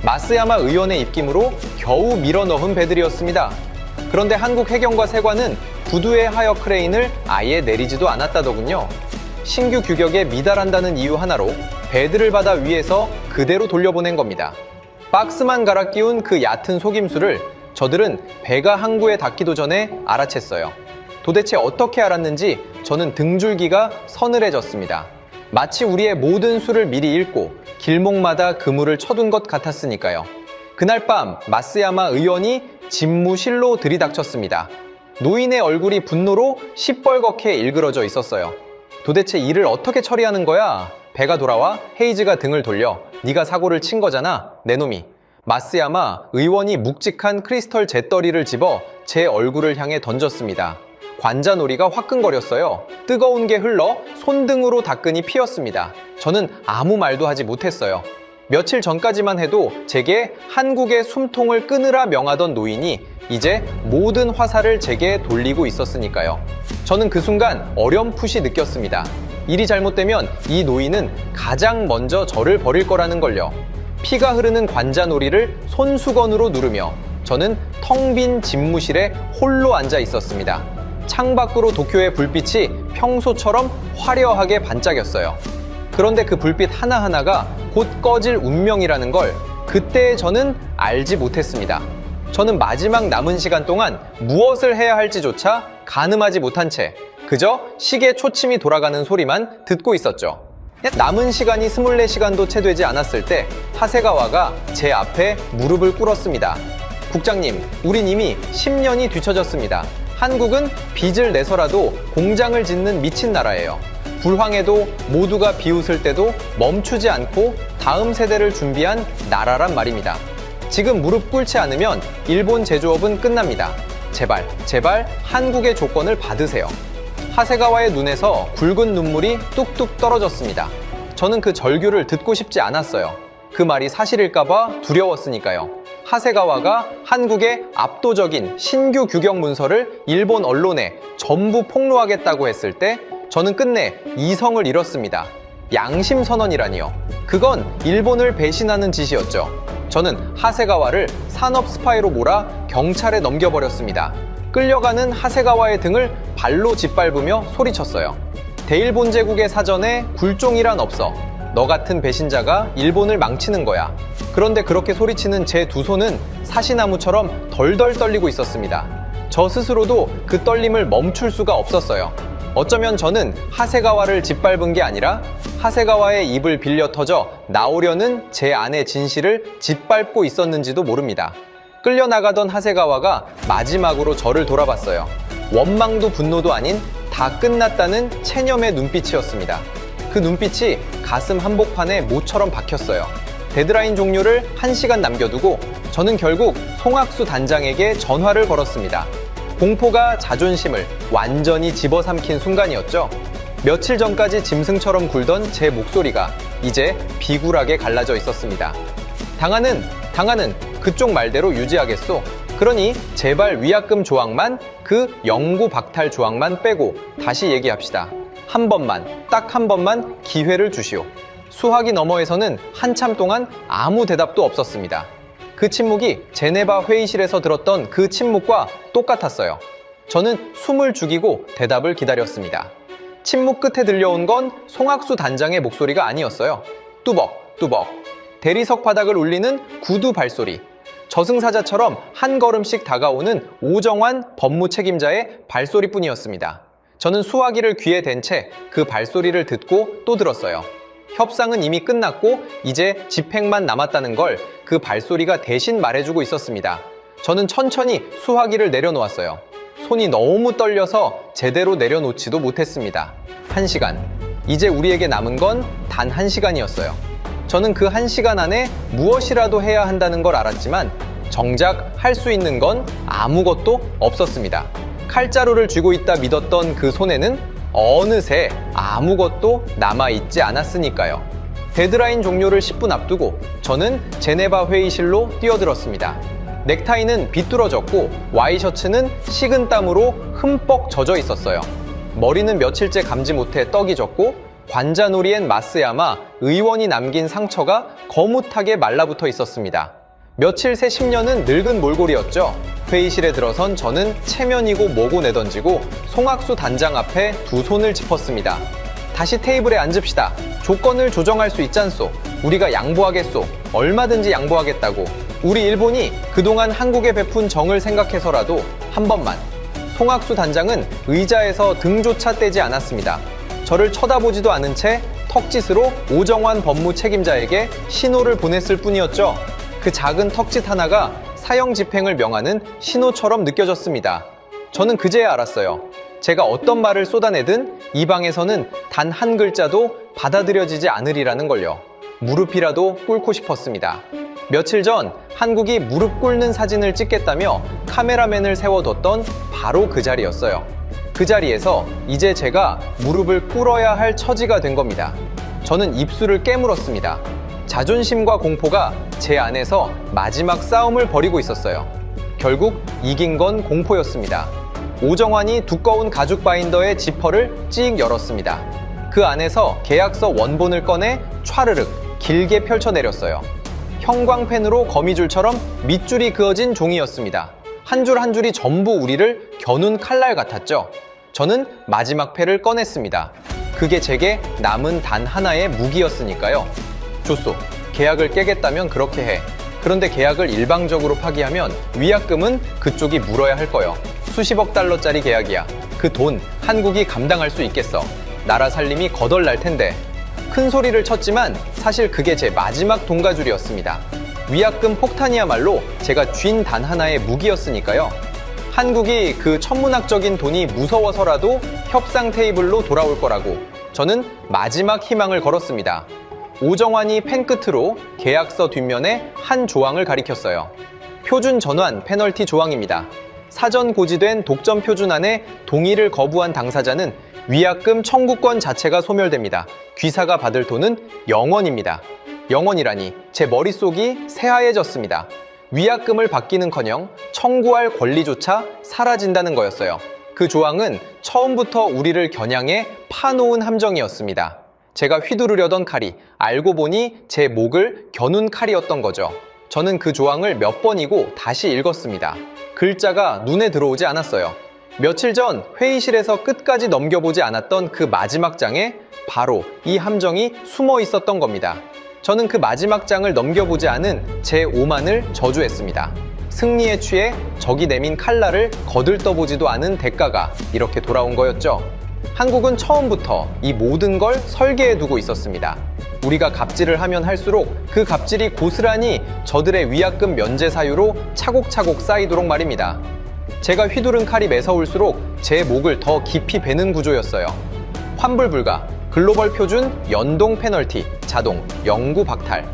마쓰야마 의원의 입김으로 겨우 밀어넣은 배들이었습니다. 그런데 한국 해경과 세관은 구두에 하여 크레인을 아예 내리지도 않았다더군요. 신규 규격에 미달한다는 이유 하나로 배들을 받아 위에서 그대로 돌려보낸 겁니다. 박스만 갈아 끼운 그 얕은 속임수를 저들은 배가 항구에 닿기도 전에 알아챘어요. 도대체 어떻게 알았는지 저는 등줄기가 서늘해졌습니다. 마치 우리의 모든 수를 미리 읽고 길목마다 그물을 쳐둔 것 같았으니까요. 그날 밤 마쓰야마 의원이 집무실로 들이닥쳤습니다. 노인의 얼굴이 분노로 시뻘겋게 일그러져 있었어요. 도대체 일을 어떻게 처리하는 거야? 배가 돌아와 헤이즈가 등을 돌려 네가 사고를 친 거잖아, 내 놈이. 마쓰야마 의원이 묵직한 크리스털 잿더리를 집어 제 얼굴을 향해 던졌습니다. 관자놀이가 화끈거렸어요. 뜨거운 게 흘러 손등으로 닦으니 피었습니다. 저는 아무 말도 하지 못했어요. 며칠 전까지만 해도 제게 한국의 숨통을 끊으라 명하던 노인이 이제 모든 화살을 제게 돌리고 있었으니까요. 저는 그 순간 어렴풋이 느꼈습니다. 일이 잘못되면 이 노인은 가장 먼저 저를 버릴 거라는 걸요. 피가 흐르는 관자놀이를 손수건으로 누르며 저는 텅 빈 집무실에 홀로 앉아 있었습니다. 창밖으로 도쿄의 불빛이 평소처럼 화려하게 반짝였어요. 그런데 그 불빛 하나하나가 곧 꺼질 운명이라는 걸 그때 저는 알지 못했습니다. 저는 마지막 남은 시간 동안 무엇을 해야 할지조차 가늠하지 못한 채 그저 시계 초침이 돌아가는 소리만 듣고 있었죠. 남은 시간이 24시간도 채 되지 않았을 때 하세가와가 제 앞에 무릎을 꿇었습니다. 국장님, 우린 이미 10년이 뒤처졌습니다. 한국은 빚을 내서라도 공장을 짓는 미친 나라예요. 불황에도 모두가 비웃을 때도 멈추지 않고 다음 세대를 준비한 나라란 말입니다. 지금 무릎 꿇지 않으면 일본 제조업은 끝납니다. 제발, 제발 한국의 조건을 받으세요. 하세가와의 눈에서 굵은 눈물이 뚝뚝 떨어졌습니다. 저는 그 절규를 듣고 싶지 않았어요. 그 말이 사실일까봐 두려웠으니까요. 하세가와가 한국의 압도적인 신규 규격 문서를 일본 언론에 전부 폭로하겠다고 했을 때 저는 끝내 이성을 잃었습니다. 양심 선언이라니요. 그건 일본을 배신하는 짓이었죠. 저는 하세가와를 산업 스파이로 몰아 경찰에 넘겨버렸습니다. 끌려가는 하세가와의 등을 발로 짓밟으며 소리쳤어요. 대일본제국의 사전에 굴종이란 없어. 너 같은 배신자가 일본을 망치는 거야. 그런데 그렇게 소리치는 제 두 손은 사시나무처럼 덜덜 떨리고 있었습니다. 저 스스로도 그 떨림을 멈출 수가 없었어요. 어쩌면 저는 하세가와를 짓밟은 게 아니라 하세가와의 입을 빌려 터져 나오려는 제 안의 진실을 짓밟고 있었는지도 모릅니다. 끌려나가던 하세가와가 마지막으로 저를 돌아봤어요. 원망도 분노도 아닌 다 끝났다는 체념의 눈빛이었습니다. 그 눈빛이 가슴 한복판에 모처럼 박혔어요. 데드라인 종료를 1시간 남겨두고 저는 결국 송학수 단장에게 전화를 걸었습니다. 공포가 자존심을 완전히 집어삼킨 순간이었죠. 며칠 전까지 짐승처럼 굴던 제 목소리가 이제 비굴하게 갈라져 있었습니다. 당하는 그쪽 말대로 유지하겠소. 그러니 제발 위약금 조항만, 그 영구 박탈 조항만 빼고 다시 얘기합시다. 한 번만, 딱 한 번만 기회를 주시오. 수화기 너머에서는 한참 동안 아무 대답도 없었습니다. 그 침묵이 제네바 회의실에서 들었던 그 침묵과 똑같았어요. 저는 숨을 죽이고 대답을 기다렸습니다. 침묵 끝에 들려온 건 송학수 단장의 목소리가 아니었어요. 뚜벅뚜벅. 대리석 바닥을 울리는 구두 발소리. 저승사자처럼 한 걸음씩 다가오는 오정환 법무 책임자의 발소리뿐이었습니다. 저는 수화기를 귀에 댄 채 그 발소리를 듣고 또 들었어요. 협상은 이미 끝났고 이제 집행만 남았다는 걸 그 발소리가 대신 말해주고 있었습니다. 저는 천천히 수화기를 내려놓았어요. 손이 너무 떨려서 제대로 내려놓지도 못했습니다. 1시간. 이제 우리에게 남은 건 단 1시간이었어요. 저는 그 1시간 안에 무엇이라도 해야 한다는 걸 알았지만 정작 할 수 있는 건 아무것도 없었습니다. 칼자루를 쥐고 있다 믿었던 그 손에는 어느새 아무것도 남아있지 않았으니까요. 데드라인 종료를 10분 앞두고 저는 제네바 회의실로 뛰어들었습니다. 넥타이는 비뚤어졌고 와이셔츠는 식은 땀으로 흠뻑 젖어 있었어요. 머리는 며칠째 감지 못해 떡이 졌고 관자놀이엔 마스야마 의원이 남긴 상처가 거뭇하게 말라붙어 있었습니다. 며칠 새 10년은 늙은 몰골이었죠. 회의실에 들어선 저는 체면이고 뭐고 내던지고 송학수 단장 앞에 두 손을 짚었습니다. 다시 테이블에 앉읍시다. 조건을 조정할 수 있잖소. 우리가 양보하겠소. 얼마든지 양보하겠다고. 우리 일본이 그동안 한국에 베푼 정을 생각해서라도 한 번만. 송학수 단장은 의자에서 등조차 떼지 않았습니다. 저를 쳐다보지도 않은 채 턱짓으로 오정환 법무 책임자에게 신호를 보냈을 뿐이었죠. 그 작은 턱짓 하나가 사형 집행을 명하는 신호처럼 느껴졌습니다. 저는 그제야 알았어요. 제가 어떤 말을 쏟아내든 이 방에서는 단 한 글자도 받아들여지지 않으리라는 걸요. 무릎이라도 꿇고 싶었습니다. 며칠 전 한국이 무릎 꿇는 사진을 찍겠다며 카메라맨을 세워뒀던 바로 그 자리였어요. 그 자리에서 이제 제가 무릎을 꿇어야 할 처지가 된 겁니다. 저는 입술을 깨물었습니다. 자존심과 공포가 제 안에서 마지막 싸움을 벌이고 있었어요. 결국 이긴 건 공포였습니다. 오정환이 두꺼운 가죽 바인더의 지퍼를 찍 열었습니다. 그 안에서 계약서 원본을 꺼내 촤르륵 길게 펼쳐내렸어요. 형광펜으로 거미줄처럼 밑줄이 그어진 종이였습니다. 한 줄 한 줄이 전부 우리를 겨눈 칼날 같았죠. 저는 마지막 패를 꺼냈습니다. 그게 제게 남은 단 하나의 무기였으니까요. 좋소. 계약을 깨겠다면 그렇게 해. 그런데 계약을 일방적으로 파기하면 위약금은 그쪽이 물어야 할 거요. 수십억 달러짜리 계약이야. 그 돈 한국이 감당할 수 있겠어. 나라 살림이 거덜날 텐데. 큰 소리를 쳤지만 사실 그게 제 마지막 돈가줄이었습니다. 위약금 폭탄이야말로 제가 쥔 단 하나의 무기였으니까요. 한국이 그 천문학적인 돈이 무서워서라도 협상 테이블로 돌아올 거라고 저는 마지막 희망을 걸었습니다. 오정환이 펜 끝으로 계약서 뒷면에 한 조항을 가리켰어요. 표준 전환 페널티 조항입니다. 사전 고지된 독점 표준안에 동의를 거부한 당사자는 위약금 청구권 자체가 소멸됩니다. 귀사가 받을 돈은 0원입니다. 0원이라니 제 머릿속이 새하얘졌습니다. 위약금을 받기는커녕 청구할 권리조차 사라진다는 거였어요. 그 조항은 처음부터 우리를 겨냥해 파놓은 함정이었습니다. 제가 휘두르려던 칼이 알고 보니 제 목을 겨눈 칼이었던 거죠. 저는 그 조항을 몇 번이고 다시 읽었습니다. 글자가 눈에 들어오지 않았어요. 며칠 전 회의실에서 끝까지 넘겨보지 않았던 그 마지막 장에 바로 이 함정이 숨어 있었던 겁니다. 저는 그 마지막 장을 넘겨보지 않은 제 오만을 저주했습니다. 승리에 취해 적이 내민 칼날을 거들떠보지도 않은 대가가 이렇게 돌아온 거였죠. 한국은 처음부터 이 모든 걸 설계해두고 있었습니다. 우리가 갑질을 하면 할수록 그 갑질이 고스란히 저들의 위약금 면제 사유로 차곡차곡 쌓이도록 말입니다. 제가 휘두른 칼이 매서울수록 제 목을 더 깊이 베는 구조였어요. 환불 불가, 글로벌 표준, 연동 페널티, 자동, 영구 박탈.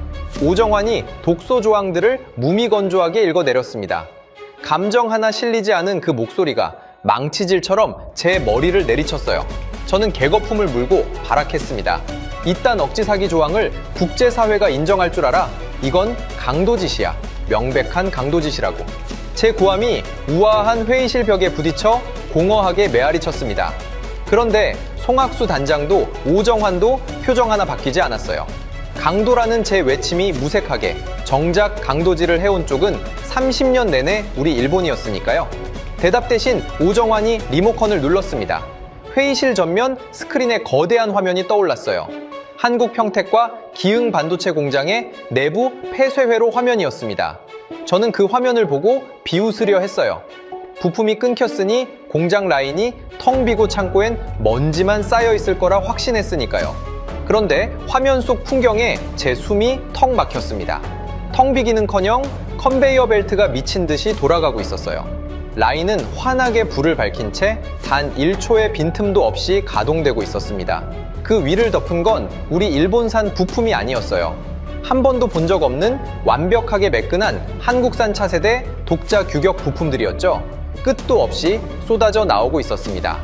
오정환이 독소 조항들을 무미건조하게 읽어내렸습니다. 감정 하나 실리지 않은 그 목소리가 망치질처럼 제 머리를 내리쳤어요. 저는 개거품을 물고 발악했습니다. 이딴 억지사기 조항을 국제사회가 인정할 줄 알아? 이건 강도짓이야. 명백한 강도짓이라고. 제 고함이 우아한 회의실 벽에 부딪혀 공허하게 메아리 쳤습니다. 그런데 송학수 단장도 오정환도 표정 하나 바뀌지 않았어요. 강도라는 제 외침이 무색하게 정작 강도질을 해온 쪽은 30년 내내 우리 일본이었으니까요. 대답 대신 오정환이 리모컨을 눌렀습니다. 회의실 전면 스크린에 거대한 화면이 떠올랐어요. 한국 평택과 기흥 반도체 공장의 내부 폐쇄회로 화면이었습니다. 저는 그 화면을 보고 비웃으려 했어요. 부품이 끊겼으니 공장 라인이 텅 비고 창고엔 먼지만 쌓여 있을 거라 확신했으니까요. 그런데 화면 속 풍경에 제 숨이 턱 막혔습니다. 텅 비기는커녕 컨베이어 벨트가 미친 듯이 돌아가고 있었어요. 라인은 환하게 불을 밝힌 채 단 1초의 빈틈도 없이 가동되고 있었습니다. 그 위를 덮은 건 우리 일본산 부품이 아니었어요. 한 번도 본 적 없는 완벽하게 매끈한 한국산 차세대 독자 규격 부품들이었죠. 끝도 없이 쏟아져 나오고 있었습니다.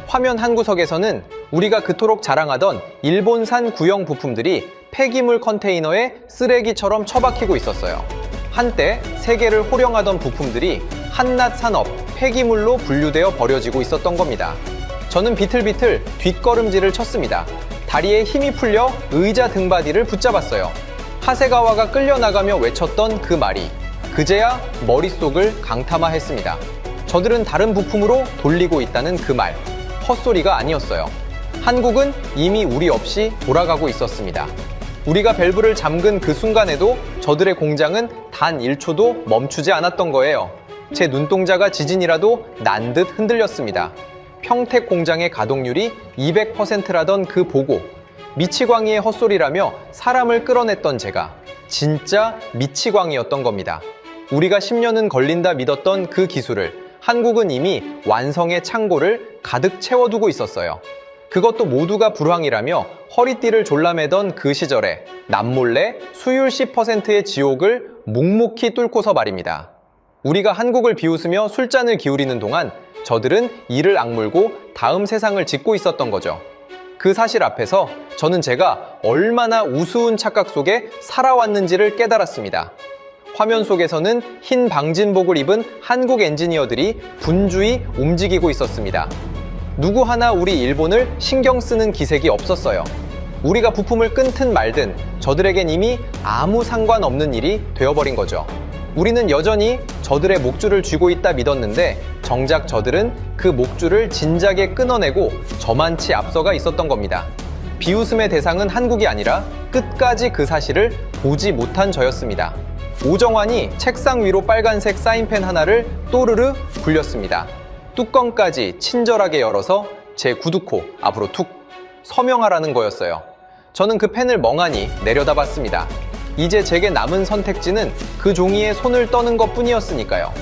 화면 한 구석에서는 우리가 그토록 자랑하던 일본산 구형 부품들이 폐기물 컨테이너에 쓰레기처럼 처박히고 있었어요. 한때 세계를 호령하던 부품들이 한낱 산업, 폐기물로 분류되어 버려지고 있었던 겁니다. 저는 비틀비틀 뒷걸음질을 쳤습니다. 다리에 힘이 풀려 의자 등받이를 붙잡았어요. 하세가와가 끌려나가며 외쳤던 그 말이 그제야 머릿속을 강타마했습니다. 저들은 다른 부품으로 돌리고 있다는 그 말, 헛소리가 아니었어요. 한국은 이미 우리 없이 돌아가고 있었습니다. 우리가 밸브를 잠근 그 순간에도 저들의 공장은 단 1초도 멈추지 않았던 거예요. 제 눈동자가 지진이라도 난 듯 흔들렸습니다. 평택 공장의 가동률이 200%라던 그 보고, 미치광이의 헛소리라며 사람을 끌어냈던 제가 진짜 미치광이였던 겁니다. 우리가 10년은 걸린다 믿었던 그 기술을 한국은 이미 완성의 창고를 가득 채워두고 있었어요. 그것도 모두가 불황이라며 허리띠를 졸라매던 그 시절에 남몰래 수율 10%의 지옥을 묵묵히 뚫고서 말입니다. 우리가 한국을 비웃으며 술잔을 기울이는 동안 저들은 이를 악물고 다음 세상을 짓고 있었던 거죠. 그 사실 앞에서 저는 제가 얼마나 우스운 착각 속에 살아왔는지를 깨달았습니다. 화면 속에서는 흰 방진복을 입은 한국 엔지니어들이 분주히 움직이고 있었습니다. 누구 하나 우리 일본을 신경 쓰는 기색이 없었어요. 우리가 부품을 끊든 말든 저들에겐 이미 아무 상관없는 일이 되어버린 거죠. 우리는 여전히 저들의 목줄을 쥐고 있다 믿었는데 정작 저들은 그 목줄을 진작에 끊어내고 저만치 앞서가 있었던 겁니다. 비웃음의 대상은 한국이 아니라 끝까지 그 사실을 보지 못한 저였습니다. 오정환이 책상 위로 빨간색 사인펜 하나를 또르르 굴렸습니다. 뚜껑까지 친절하게 열어서 제 구두코 앞으로 툭 서명하라는 거였어요. 저는 그 펜을 멍하니 내려다봤습니다. 이제 제게 남은 선택지는 그 종이에 손을 떠는 것뿐이었으니까요.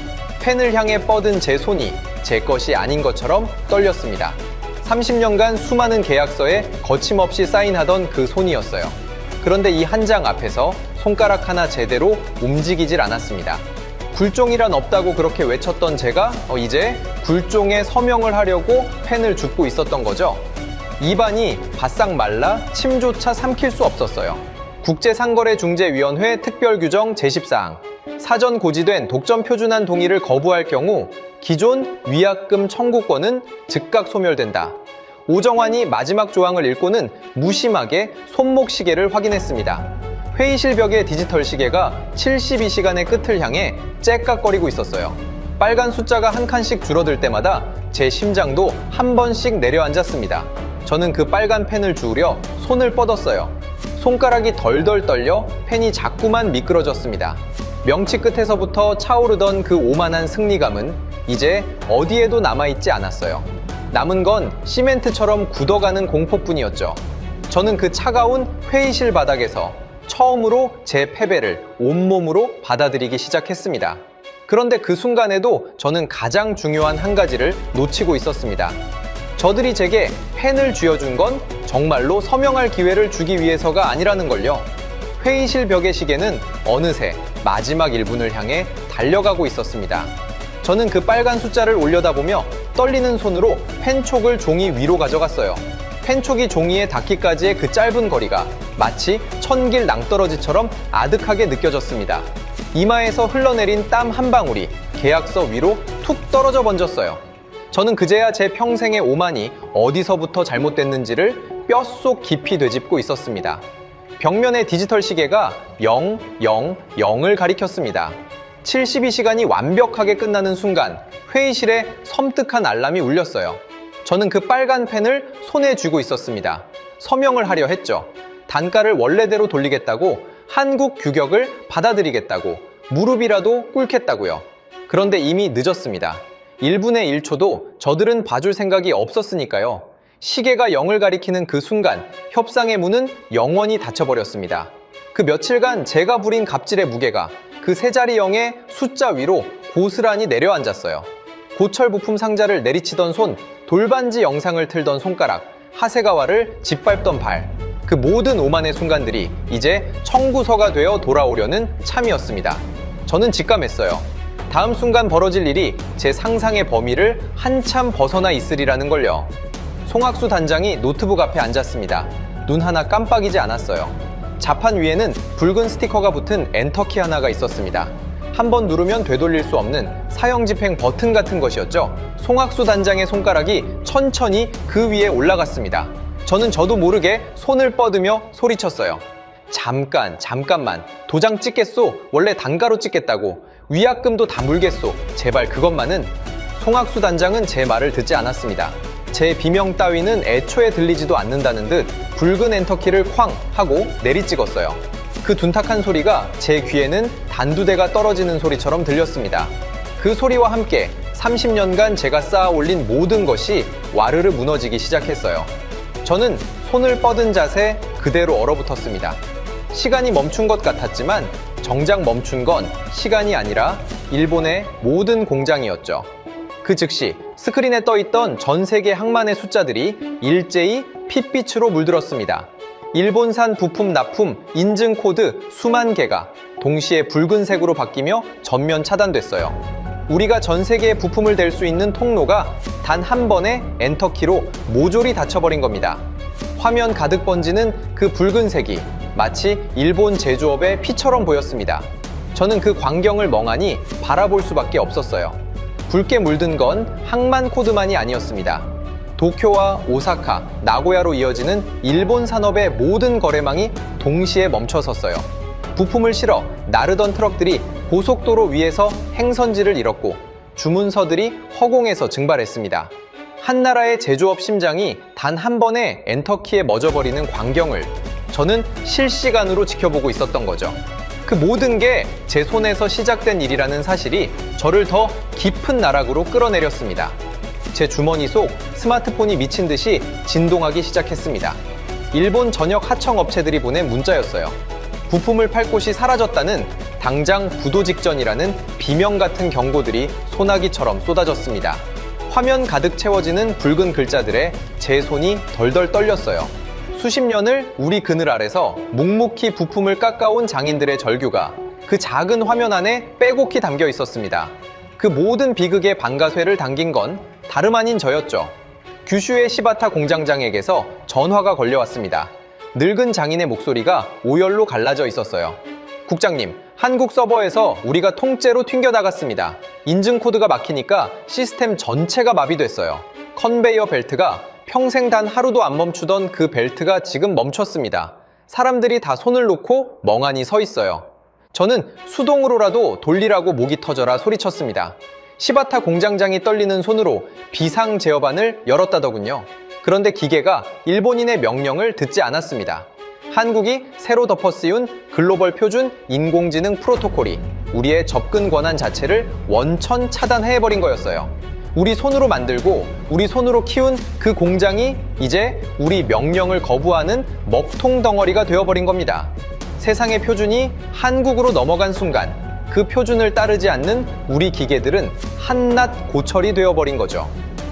펜을 향해 뻗은 제 손이 제 것이 아닌 것처럼 떨렸습니다. 30년간 수많은 계약서에 거침없이 사인하던 그 손이었어요. 그런데 이 한 장 앞에서 손가락 하나 제대로 움직이질 않았습니다. 굴종이란 없다고 그렇게 외쳤던 제가 이제 굴종에 서명을 하려고 펜을 줍고 있었던 거죠. 입안이 바싹 말라 침조차 삼킬 수 없었어요. 국제상거래중재위원회 특별규정 제14항. 사전 고지된 독점 표준안 동의를 거부할 경우 기존 위약금 청구권은 즉각 소멸된다. 오정환이 마지막 조항을 읽고는 무심하게 손목시계를 확인했습니다. 회의실 벽의 디지털 시계가 72시간의 끝을 향해 째깍거리고 있었어요. 빨간 숫자가 한 칸씩 줄어들 때마다 제 심장도 한 번씩 내려앉았습니다. 저는 그 빨간 펜을 주우려 손을 뻗었어요. 손가락이 덜덜 떨려 펜이 자꾸만 미끄러졌습니다. 명치 끝에서부터 차오르던 그 오만한 승리감은 이제 어디에도 남아있지 않았어요. 남은 건 시멘트처럼 굳어가는 공포뿐이었죠. 저는 그 차가운 회의실 바닥에서 처음으로 제 패배를 온몸으로 받아들이기 시작했습니다. 그런데 그 순간에도 저는 가장 중요한 한 가지를 놓치고 있었습니다. 저들이 제게 펜을 쥐어준 건 정말로 서명할 기회를 주기 위해서가 아니라는 걸요. 회의실 벽의 시계는 어느새 마지막 1분을 향해 달려가고 있었습니다. 저는 그 빨간 숫자를 올려다보며 떨리는 손으로 펜촉을 종이 위로 가져갔어요. 펜촉이 종이에 닿기까지의 그 짧은 거리가 마치 천길 낭떠러지처럼 아득하게 느껴졌습니다. 이마에서 흘러내린 땀 한 방울이 계약서 위로 툭 떨어져 번졌어요. 저는 그제야 제 평생의 오만이 어디서부터 잘못됐는지를 뼛속 깊이 되짚고 있었습니다. 벽면의 디지털 시계가 0, 0, 0을 가리켰습니다. 72시간이 완벽하게 끝나는 순간 회의실에 섬뜩한 알람이 울렸어요. 저는 그 빨간 펜을 손에 쥐고 있었습니다. 서명을 하려 했죠. 단가를 원래대로 돌리겠다고, 한국 규격을 받아들이겠다고, 무릎이라도 꿇겠다고요. 그런데 이미 늦었습니다. 1분의 1초도 저들은 봐줄 생각이 없었으니까요. 시계가 0을 가리키는 그 순간 협상의 문은 영원히 닫혀버렸습니다. 그 며칠간 제가 부린 갑질의 무게가 그 세 자리 0의 숫자 위로 고스란히 내려앉았어요. 고철 부품 상자를 내리치던 손, 돌반지 영상을 틀던 손가락, 하세가와를 짓밟던 발, 그 모든 오만의 순간들이 이제 청구서가 되어 돌아오려는 참이었습니다. 저는 직감했어요. 다음 순간 벌어질 일이 제 상상의 범위를 한참 벗어나 있으리라는 걸요. 송학수 단장이 노트북 앞에 앉았습니다. 눈 하나 깜빡이지 않았어요. 자판 위에는 붉은 스티커가 붙은 엔터키 하나가 있었습니다. 한번 누르면 되돌릴 수 없는 사형 집행 버튼 같은 것이었죠. 송학수 단장의 손가락이 천천히 그 위에 올라갔습니다. 저는 저도 모르게 손을 뻗으며 소리쳤어요. 잠깐만. 도장 찍겠소. 원래 단가로 찍겠다고. 위약금도 다 물겠소. 제발 그것만은. 송학수 단장은 제 말을 듣지 않았습니다. 제 비명 따위는 애초에 들리지도 않는다는 듯 붉은 엔터키를 쾅 하고 내리찍었어요. 그 둔탁한 소리가 제 귀에는 단두대가 떨어지는 소리처럼 들렸습니다. 그 소리와 함께 30년간 제가 쌓아 올린 모든 것이 와르르 무너지기 시작했어요. 저는 손을 뻗은 자세 그대로 얼어붙었습니다. 시간이 멈춘 것 같았지만 정작 멈춘 건 시간이 아니라 일본의 모든 공장이었죠. 그 즉시 스크린에 떠있던 전 세계 항만의 숫자들이 일제히 핏빛으로 물들었습니다. 일본산 부품 납품 인증 코드 수만 개가 동시에 붉은색으로 바뀌며 전면 차단됐어요. 우리가 전 세계에 부품을 댈 수 있는 통로가 단 한 번의 엔터키로 모조리 닫혀버린 겁니다. 화면 가득 번지는 그 붉은색이 마치 일본 제조업의 피처럼 보였습니다. 저는 그 광경을 멍하니 바라볼 수밖에 없었어요. 붉게 물든 건 항만 코드만이 아니었습니다. 도쿄와 오사카, 나고야로 이어지는 일본 산업의 모든 거래망이 동시에 멈춰섰어요. 부품을 실어 나르던 트럭들이 고속도로 위에서 행선지를 잃었고 주문서들이 허공에서 증발했습니다. 한 나라의 제조업 심장이 단 한 번의 엔터키에 멎어버리는 광경을 저는 실시간으로 지켜보고 있었던 거죠. 그 모든 게 제 손에서 시작된 일이라는 사실이 저를 더 깊은 나락으로 끌어내렸습니다. 제 주머니 속 스마트폰이 미친 듯이 진동하기 시작했습니다. 일본 전역 하청 업체들이 보낸 문자였어요. 부품을 팔 곳이 사라졌다는 당장 부도 직전이라는 비명 같은 경고들이 소나기처럼 쏟아졌습니다. 화면 가득 채워지는 붉은 글자들에 제 손이 덜덜 떨렸어요. 수십 년을 우리 그늘 아래서 묵묵히 부품을 깎아온 장인들의 절규가 그 작은 화면 안에 빼곡히 담겨 있었습니다. 그 모든 비극의 반가쇠를 당긴 건 다름 아닌 저였죠. 규슈의 시바타 공장장에게서 전화가 걸려왔습니다. 늙은 장인의 목소리가 오열로 갈라져 있었어요. 국장님, 한국 서버에서 우리가 통째로 튕겨나갔습니다. 인증 코드가 막히니까 시스템 전체가 마비됐어요. 컨베이어 벨트가 평생 단 하루도 안 멈추던 그 벨트가 지금 멈췄습니다. 사람들이 다 손을 놓고 멍하니 서 있어요. 저는 수동으로라도 돌리라고 목이 터져라 소리쳤습니다. 시바타 공장장이 떨리는 손으로 비상 제어반을 열었다더군요. 그런데 기계가 일본인의 명령을 듣지 않았습니다. 한국이 새로 덮어 씌운 글로벌 표준 인공지능 프로토콜이 우리의 접근 권한 자체를 원천 차단해버린 거였어요. 우리 손으로 만들고 우리 손으로 키운 그 공장이 이제 우리 명령을 거부하는 먹통 덩어리가 되어버린 겁니다. 세상의 표준이 한국으로 넘어간 순간 그 표준을 따르지 않는 우리 기계들은 한낱 고철이 되어버린 거죠.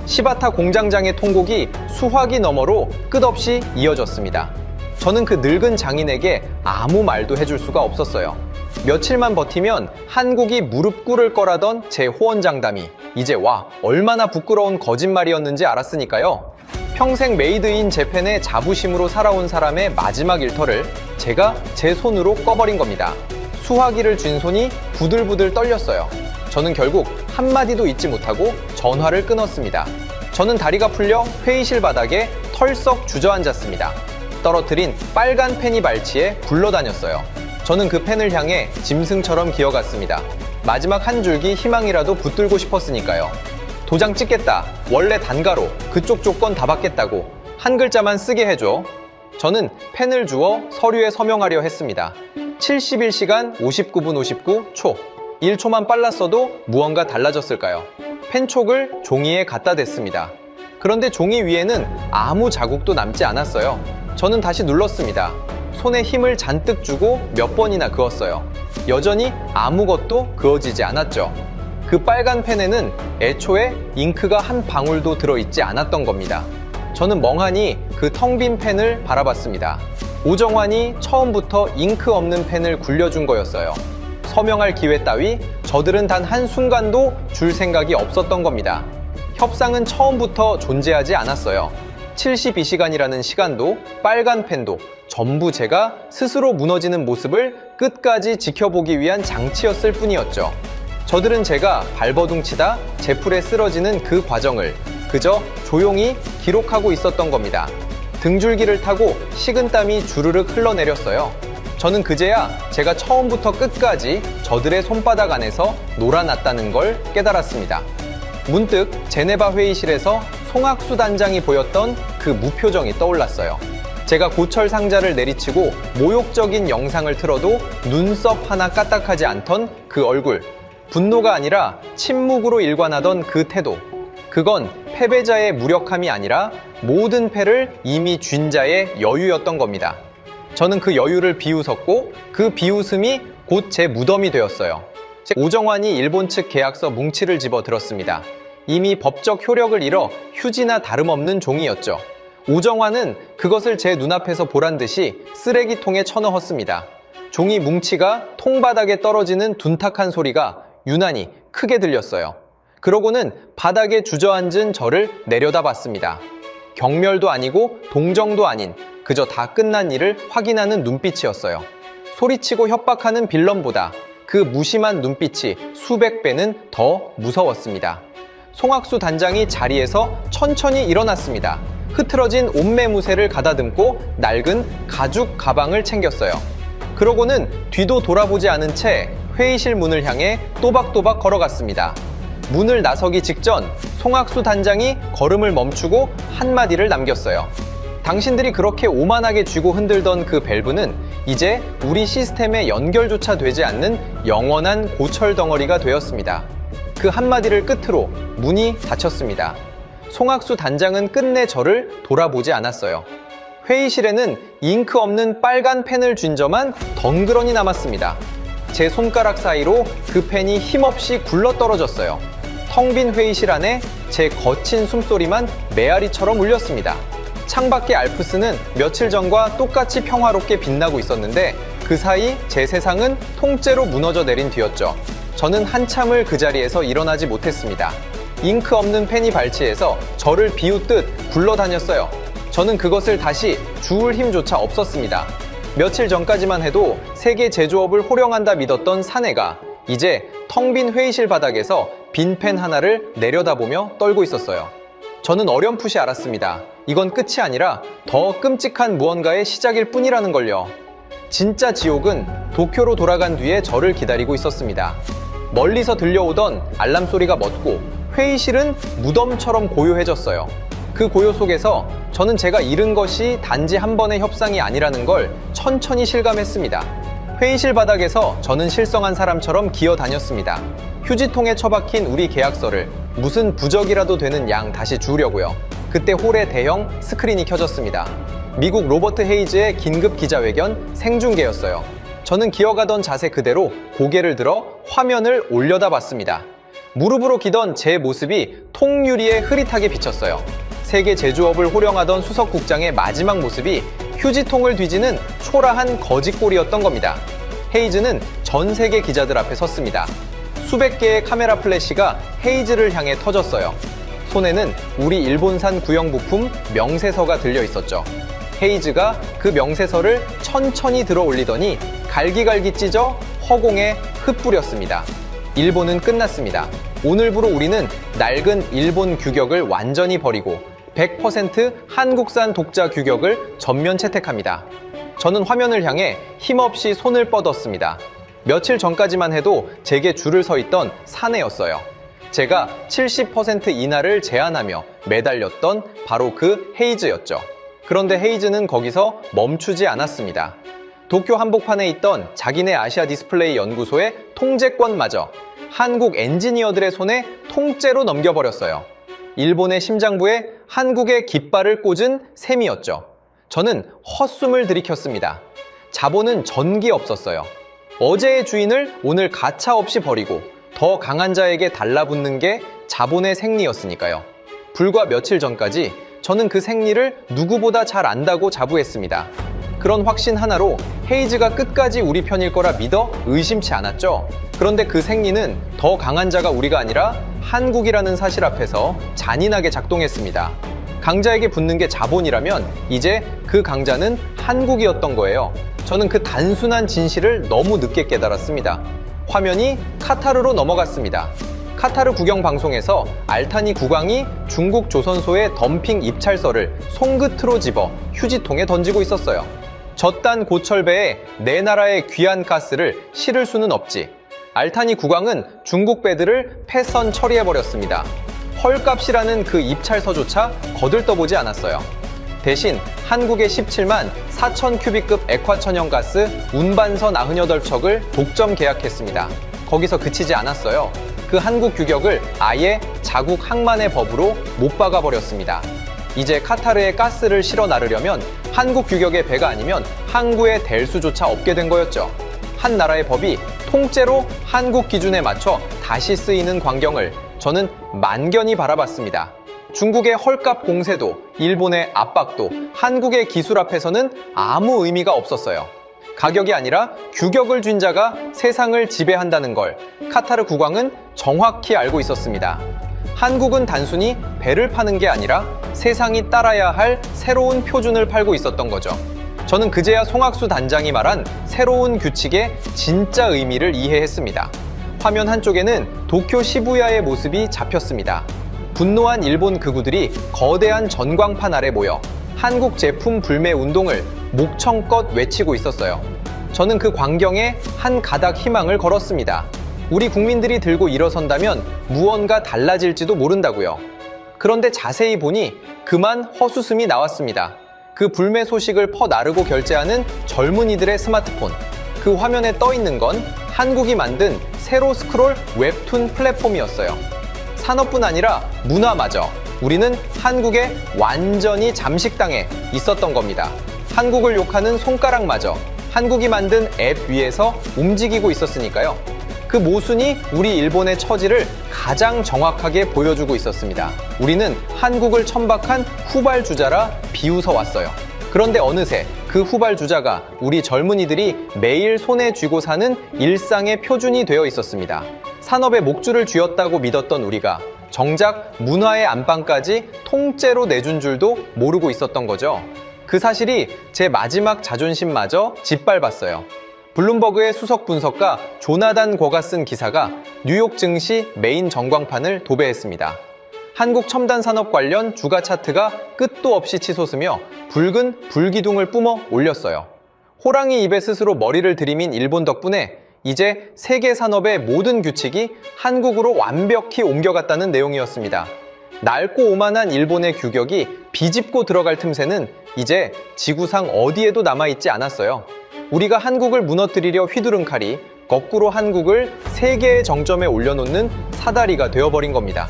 시바타 공장장의 통곡이 수화기 너머로 끝없이 이어졌습니다. 저는 그 늙은 장인에게 아무 말도 해줄 수가 없었어요. 며칠만 버티면 한국이 무릎 꿇을 거라던 제 호언장담이 이제 와 얼마나 부끄러운 거짓말이었는지 알았으니까요. 평생 메이드 인 재팬의 자부심으로 살아온 사람의 마지막 일터를 제가 제 손으로 꺼버린 겁니다. 수화기를 쥔 손이 부들부들 떨렸어요. 저는 결국 한마디도 잊지 못하고 전화를 끊었습니다. 저는 다리가 풀려 회의실 바닥에 털썩 주저앉았습니다. 떨어뜨린 빨간 펜이 발치에 굴러다녔어요. 저는 그 펜을 향해 짐승처럼 기어갔습니다. 마지막 한 줄기 희망이라도 붙들고 싶었으니까요. 도장 찍겠다. 원래 단가로 그쪽 조건 다 받겠다고. 한 글자만 쓰게 해줘. 저는 펜을 주워 서류에 서명하려 했습니다. 71시간 59분 59초. 1초만 빨랐어도 무언가 달라졌을까요? 펜촉을 종이에 갖다 댔습니다. 그런데 종이 위에는 아무 자국도 남지 않았어요. 저는 다시 눌렀습니다. 손에 힘을 잔뜩 주고 몇 번이나 그었어요. 여전히 아무것도 그어지지 않았죠. 그 빨간 펜에는 애초에 잉크가 한 방울도 들어있지 않았던 겁니다. 저는 멍하니 그 텅 빈 펜을 바라봤습니다. 오정환이 처음부터 잉크 없는 펜을 굴려준 거였어요. 서명할 기회 따위 저들은 단 한순간도 줄 생각이 없었던 겁니다. 협상은 처음부터 존재하지 않았어요. 72시간이라는 시간도 빨간 펜도 전부 제가 스스로 무너지는 모습을 끝까지 지켜보기 위한 장치였을 뿐이었죠. 저들은 제가 발버둥치다 제풀에 쓰러지는 그 과정을 그저 조용히 기록하고 있었던 겁니다. 등줄기를 타고 식은땀이 주르륵 흘러내렸어요. 저는 그제야 제가 처음부터 끝까지 저들의 손바닥 안에서 놀아났다는 걸 깨달았습니다. 문득 제네바 회의실에서 송학수 단장이 보였던 그 무표정이 떠올랐어요. 제가 고철 상자를 내리치고 모욕적인 영상을 틀어도 눈썹 하나 까딱하지 않던 그 얼굴, 분노가 아니라 침묵으로 일관하던 그 태도, 그건 패배자의 무력함이 아니라 모든 패를 이미 쥔 자의 여유였던 겁니다. 저는 그 여유를 비웃었고 그 비웃음이 곧 제 무덤이 되었어요. 오정환이 일본 측 계약서 뭉치를 집어 들었습니다. 이미 법적 효력을 잃어 휴지나 다름없는 종이였죠. 오정환은 그것을 제 눈앞에서 보란 듯이 쓰레기통에 쳐넣었습니다. 종이 뭉치가 통바닥에 떨어지는 둔탁한 소리가 유난히 크게 들렸어요. 그러고는 바닥에 주저앉은 저를 내려다봤습니다. 경멸도 아니고 동정도 아닌 그저 다 끝난 일을 확인하는 눈빛이었어요. 소리치고 협박하는 빌런보다 그 무심한 눈빛이 수백 배는 더 무서웠습니다. 송학수 단장이 자리에서 천천히 일어났습니다. 흐트러진 옷매무새를 가다듬고 낡은 가죽 가방을 챙겼어요. 그러고는 뒤도 돌아보지 않은 채 회의실 문을 향해 또박또박 걸어갔습니다. 문을 나서기 직전 송학수 단장이 걸음을 멈추고 한마디를 남겼어요. 당신들이 그렇게 오만하게 쥐고 흔들던 그 밸브는 이제 우리 시스템에 연결조차 되지 않는 영원한 고철 덩어리가 되었습니다. 그 한마디를 끝으로 문이 닫혔습니다. 송학수 단장은 끝내 저를 돌아보지 않았어요. 회의실에는 잉크 없는 빨간 펜을 쥔 저만 덩그러니 남았습니다. 제 손가락 사이로 그 펜이 힘없이 굴러떨어졌어요. 텅 빈 회의실 안에 제 거친 숨소리만 메아리처럼 울렸습니다. 창밖의 알프스는 며칠 전과 똑같이 평화롭게 빛나고 있었는데 그 사이 제 세상은 통째로 무너져 내린 뒤였죠. 저는 한참을 그 자리에서 일어나지 못했습니다. 잉크 없는 펜이 발치해서 저를 비웃듯 굴러다녔어요. 저는 그것을 다시 주울 힘조차 없었습니다. 며칠 전까지만 해도 세계 제조업을 호령한다 믿었던 사내가 이제 텅 빈 회의실 바닥에서 빈 펜 하나를 내려다보며 떨고 있었어요. 저는 어렴풋이 알았습니다. 이건 끝이 아니라 더 끔찍한 무언가의 시작일 뿐이라는 걸요. 진짜 지옥은 도쿄로 돌아간 뒤에 저를 기다리고 있었습니다. 멀리서 들려오던 알람 소리가 멎고 회의실은 무덤처럼 고요해졌어요. 그 고요 속에서 저는 제가 잃은 것이 단지 한 번의 협상이 아니라는 걸 천천히 실감했습니다. 회의실 바닥에서 저는 실성한 사람처럼 기어다녔습니다. 휴지통에 처박힌 우리 계약서를 무슨 부적이라도 되는 양 다시 주우려고요. 그때 홀에 대형 스크린이 켜졌습니다. 미국 로버트 헤이즈의 긴급 기자회견 생중계였어요. 저는 기어가던 자세 그대로 고개를 들어 화면을 올려다 봤습니다. 무릎으로 기던 제 모습이 통유리에 흐릿하게 비쳤어요. 세계 제조업을 호령하던 수석국장의 마지막 모습이 휴지통을 뒤지는 초라한 거짓골이었던 겁니다. 헤이즈는 전 세계 기자들 앞에 섰습니다. 수백 개의 카메라 플래시가 헤이즈를 향해 터졌어요. 손에는 우리 일본산 구형 부품 명세서가 들려 있었죠. 헤이즈가 그 명세서를 천천히 들어 올리더니 갈기갈기 찢어 허공에 흩뿌렸습니다. 일본은 끝났습니다. 오늘부로 우리는 낡은 일본 규격을 완전히 버리고 100% 한국산 독자 규격을 전면 채택합니다. 저는 화면을 향해 힘없이 손을 뻗었습니다. 며칠 전까지만 해도 제게 줄을 서 있던 사내였어요. 제가 70% 인하를 제안하며 매달렸던 바로 그 헤이즈였죠. 그런데 헤이즈는 거기서 멈추지 않았습니다. 도쿄 한복판에 있던 자기네 아시아 디스플레이 연구소의 통제권마저 한국 엔지니어들의 손에 통째로 넘겨버렸어요. 일본의 심장부에 한국의 깃발을 꽂은 셈이었죠. 저는 헛숨을 들이켰습니다. 자본은 전기 없었어요. 어제의 주인을 오늘 가차없이 버리고 더 강한 자에게 달라붙는 게 자본의 생리였으니까요. 불과 며칠 전까지 저는 그 생리를 누구보다 잘 안다고 자부했습니다. 그런 확신 하나로 헤이즈가 끝까지 우리 편일 거라 믿어 의심치 않았죠. 그런데 그 생리는 더 강한 자가 우리가 아니라 한국이라는 사실 앞에서 잔인하게 작동했습니다. 강자에게 붙는 게 자본이라면 이제 그 강자는 한국이었던 거예요. 저는 그 단순한 진실을 너무 늦게 깨달았습니다. 화면이 카타르로 넘어갔습니다. 카타르 국영 방송에서 알타니 국왕이 중국 조선소의 덤핑 입찰서를 손끝으로 집어 휴지통에 던지고 있었어요. 저딴 고철배에 내 나라의 귀한 가스를 실을 수는 없지. 알타니 국왕은 중국 배들을 패선 처리해버렸습니다. 헐값이라는 그 입찰서조차 거들떠보지 않았어요. 대신 한국의 17만 4천 큐빅급 액화천연가스 운반선 98척을 독점 계약했습니다. 거기서 그치지 않았어요. 그 한국 규격을 아예 자국 항만의 법으로 못 박아버렸습니다. 이제 카타르에 가스를 실어 나르려면 한국 규격의 배가 아니면 항구에 댈 수조차 없게 된 거였죠. 한 나라의 법이 통째로 한국 기준에 맞춰 다시 쓰이는 광경을 저는 만견히 바라봤습니다. 중국의 헐값 공세도 일본의 압박도 한국의 기술 앞에서는 아무 의미가 없었어요. 가격이 아니라 규격을 쥔 자가 세상을 지배한다는 걸 카타르 국왕은 정확히 알고 있었습니다. 한국은 단순히 배를 파는 게 아니라 세상이 따라야 할 새로운 표준을 팔고 있었던 거죠. 저는 그제야 송학수 단장이 말한 새로운 규칙의 진짜 의미를 이해했습니다. 화면 한쪽에는 도쿄 시부야의 모습이 잡혔습니다. 분노한 일본 극우들이 거대한 전광판 아래 모여 한국 제품 불매 운동을 목청껏 외치고 있었어요. 저는 그 광경에 한 가닥 희망을 걸었습니다. 우리 국민들이 들고 일어선다면 무언가 달라질지도 모른다고요. 그런데 자세히 보니 그만 헛웃음이 나왔습니다. 그 불매 소식을 퍼나르고 결제하는 젊은이들의 스마트폰. 그 화면에 떠 있는 건 한국이 만든 세로 스크롤 웹툰 플랫폼이었어요. 산업뿐 아니라 문화마저 우리는 한국에 완전히 잠식당해 있었던 겁니다. 한국을 욕하는 손가락마저 한국이 만든 앱 위에서 움직이고 있었으니까요. 그 모순이 우리 일본의 처지를 가장 정확하게 보여주고 있었습니다. 우리는 한국을 천박한 후발주자라 비웃어 왔어요. 그런데 어느새 그 후발주자가 우리 젊은이들이 매일 손에 쥐고 사는 일상의 표준이 되어 있었습니다. 산업의 목줄을 쥐었다고 믿었던 우리가 정작 문화의 안방까지 통째로 내준 줄도 모르고 있었던 거죠. 그 사실이 제 마지막 자존심마저 짓밟았어요. 블룸버그의 수석 분석가 조나단 거가 쓴 기사가 뉴욕 증시 메인 전광판을 도배했습니다. 한국 첨단 산업 관련 주가 차트가 끝도 없이 치솟으며 붉은 불기둥을 뿜어 올렸어요. 호랑이 입에 스스로 머리를 들이민 일본 덕분에 이제 세계 산업의 모든 규칙이 한국으로 완벽히 옮겨갔다는 내용이었습니다. 낡고 오만한 일본의 규격이 비집고 들어갈 틈새는 이제 지구상 어디에도 남아있지 않았어요. 우리가 한국을 무너뜨리려 휘두른 칼이 거꾸로 한국을 세계의 정점에 올려놓는 사다리가 되어버린 겁니다.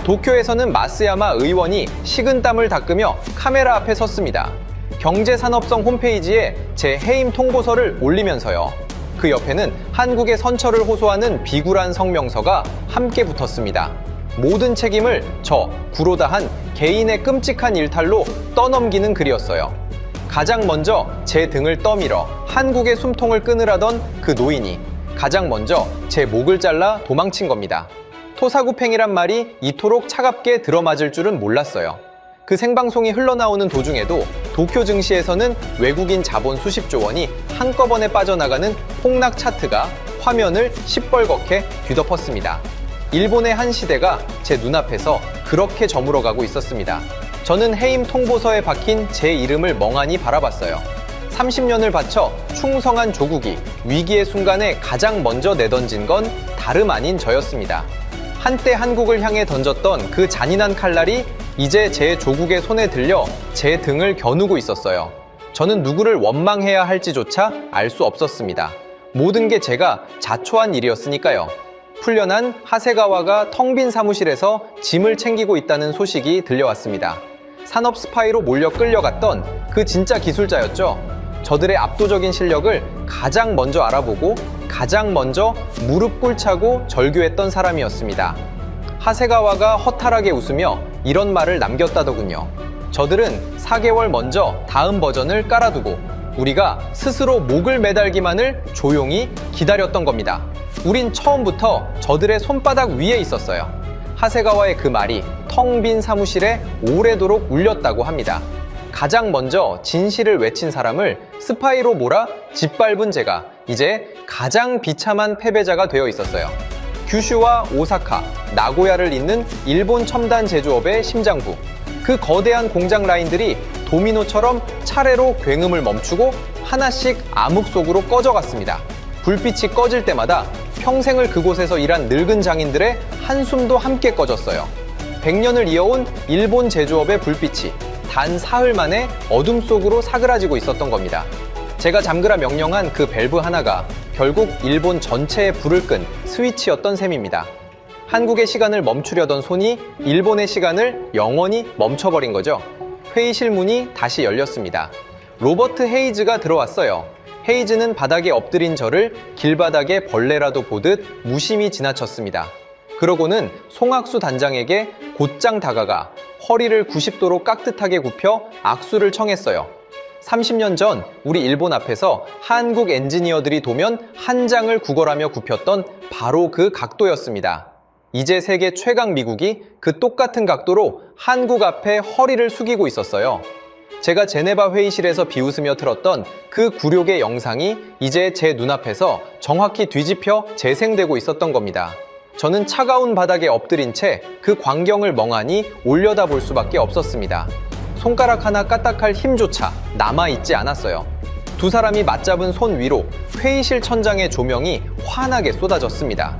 도쿄에서는 마스야마 의원이 식은땀을 닦으며 카메라 앞에 섰습니다. 경제산업성 홈페이지에 제 해임 통보서를 올리면서요. 그 옆에는 한국의 선처를 호소하는 비굴한 성명서가 함께 붙었습니다. 모든 책임을 저 구로다한 개인의 끔찍한 일탈로 떠넘기는 글이었어요. 가장 먼저 제 등을 떠밀어 한국의 숨통을 끊으라던 그 노인이 가장 먼저 제 목을 잘라 도망친 겁니다. 토사구팽이란 말이 이토록 차갑게 들어맞을 줄은 몰랐어요. 그 생방송이 흘러나오는 도중에도 도쿄 증시에서는 외국인 자본 수십조 원이 한꺼번에 빠져나가는 폭락 차트가 화면을 시뻘겋게 뒤덮었습니다. 일본의 한 시대가 제 눈앞에서 그렇게 저물어가고 있었습니다. 저는 해임 통보서에 박힌 제 이름을 멍하니 바라봤어요. 30년을 바쳐 충성한 조국이 위기의 순간에 가장 먼저 내던진 건 다름 아닌 저였습니다. 한때 한국을 향해 던졌던 그 잔인한 칼날이 이제 제 조국의 손에 들려 제 등을 겨누고 있었어요. 저는 누구를 원망해야 할지조차 알 수 없었습니다. 모든 게 제가 자초한 일이었으니까요. 풀려난 하세가와가 텅 빈 사무실에서 짐을 챙기고 있다는 소식이 들려왔습니다. 산업 스파이로 몰려 끌려갔던 그 진짜 기술자였죠. 저들의 압도적인 실력을 가장 먼저 알아보고 가장 먼저 무릎 꿇자고 절규했던 사람이었습니다. 하세가와가 허탈하게 웃으며 이런 말을 남겼다더군요. 저들은 4개월 먼저 다음 버전을 깔아두고 우리가 스스로 목을 매달기만을 조용히 기다렸던 겁니다. 우린 처음부터 저들의 손바닥 위에 있었어요. 하세가와의 그 말이 텅 빈 사무실에 오래도록 울렸다고 합니다. 가장 먼저 진실을 외친 사람을 스파이로 몰아 짓밟은 제가 이제 가장 비참한 패배자가 되어 있었어요. 규슈와 오사카, 나고야를 잇는 일본 첨단 제조업의 심장부. 그 거대한 공장 라인들이 도미노처럼 차례로 굉음을 멈추고 하나씩 암흑 속으로 꺼져갔습니다. 불빛이 꺼질 때마다 평생을 그곳에서 일한 늙은 장인들의 한숨도 함께 꺼졌어요. 100년을 이어온 일본 제조업의 불빛이 단 사흘 만에 어둠 속으로 사그라지고 있었던 겁니다. 제가 잠그라 명령한 그 밸브 하나가 결국 일본 전체의 불을 끈 스위치였던 셈입니다. 한국의 시간을 멈추려던 손이 일본의 시간을 영원히 멈춰버린 거죠. 회의실 문이 다시 열렸습니다. 로버트 헤이즈가 들어왔어요. 헤이즈는 바닥에 엎드린 저를 길바닥에 벌레라도 보듯 무심히 지나쳤습니다. 그러고는 송학수 단장에게 곧장 다가가 허리를 90도로 깍듯하게 굽혀 악수를 청했어요. 30년 전 우리 일본 앞에서 한국 엔지니어들이 도면 한 장을 구걸하며 굽혔던 바로 그 각도였습니다. 이제 세계 최강 미국이 그 똑같은 각도로 한국 앞에 허리를 숙이고 있었어요. 제가 제네바 회의실에서 비웃으며 틀었던 그 굴욕의 영상이 이제 제 눈앞에서 정확히 뒤집혀 재생되고 있었던 겁니다. 저는 차가운 바닥에 엎드린 채 그 광경을 멍하니 올려다볼 수밖에 없었습니다. 손가락 하나 까딱할 힘조차 남아있지 않았어요. 두 사람이 맞잡은 손 위로 회의실 천장의 조명이 환하게 쏟아졌습니다.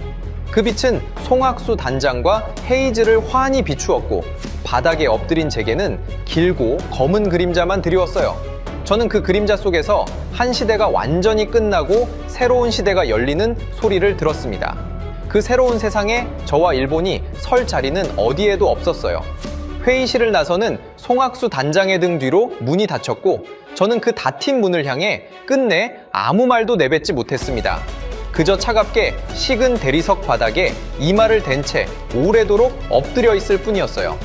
그 빛은 송학수 단장과 헤이즈를 환히 비추었고 바닥에 엎드린 제게는 길고 검은 그림자만 드리웠어요. 저는 그 그림자 속에서 한 시대가 완전히 끝나고 새로운 시대가 열리는 소리를 들었습니다. 그 새로운 세상에 저와 일본이 설 자리는 어디에도 없었어요. 회의실을 나서는 송학수 단장의 등 뒤로 문이 닫혔고 저는 그 닫힌 문을 향해 끝내 아무 말도 내뱉지 못했습니다. 그저 차갑게 식은 대리석 바닥에 이마를 댄 채 오래도록 엎드려 있을 뿐이었어요.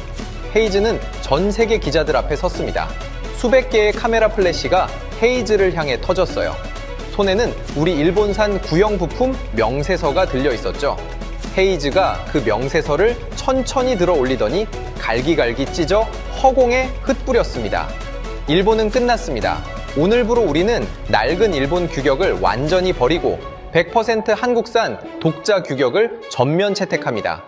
헤이즈는 전 세계 기자들 앞에 섰습니다. 수백 개의 카메라 플래시가 헤이즈를 향해 터졌어요. 손에는 우리 일본산 구형 부품 명세서가 들려 있었죠. 헤이즈가 그 명세서를 천천히 들어 올리더니 갈기갈기 찢어 허공에 흩뿌렸습니다. 일본은 끝났습니다. 오늘부로 우리는 낡은 일본 규격을 완전히 버리고 100% 한국산 독자 규격을 전면 채택합니다.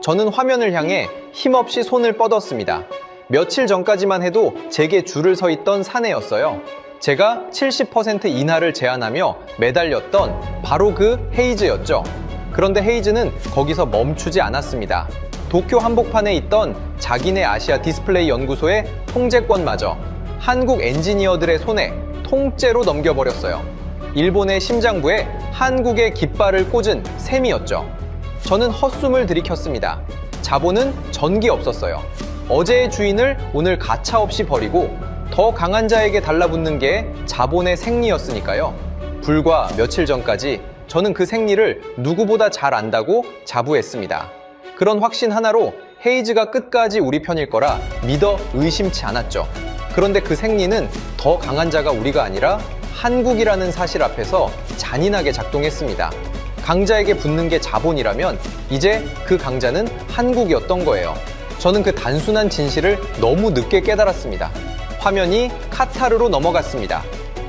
저는 화면을 향해 힘없이 손을 뻗었습니다. 며칠 전까지만 해도 제게 줄을 서 있던 사내였어요. 제가 70% 인하를 제안하며 매달렸던 바로 그 헤이즈였죠. 그런데 헤이즈는 거기서 멈추지 않았습니다. 도쿄 한복판에 있던 자기네 아시아 디스플레이 연구소의 통제권마저 한국 엔지니어들의 손에 통째로 넘겨버렸어요. 일본의 심장부에 한국의 깃발을 꽂은 셈이었죠. 저는 헛숨을 들이켰습니다. 자본은 전기 없었어요. 어제의 주인을 오늘 가차없이 버리고 더 강한 자에게 달라붙는 게 자본의 생리였으니까요. 불과 며칠 전까지 저는 그 생리를 누구보다 잘 안다고 자부했습니다. 그런 확신 하나로 헤이즈가 끝까지 우리 편일 거라 믿어 의심치 않았죠. 그런데 그 생리는 더 강한 자가 우리가 아니라 한국이라는 사실 앞에서 잔인하게 작동했습니다. 강자에게 붙는 게 자본이라면 이제 그 강자는 한국이었던 거예요. 저는 그 단순한 진실을 너무 늦게 깨달았습니다. 화면이 카타르로 넘어갔습니다.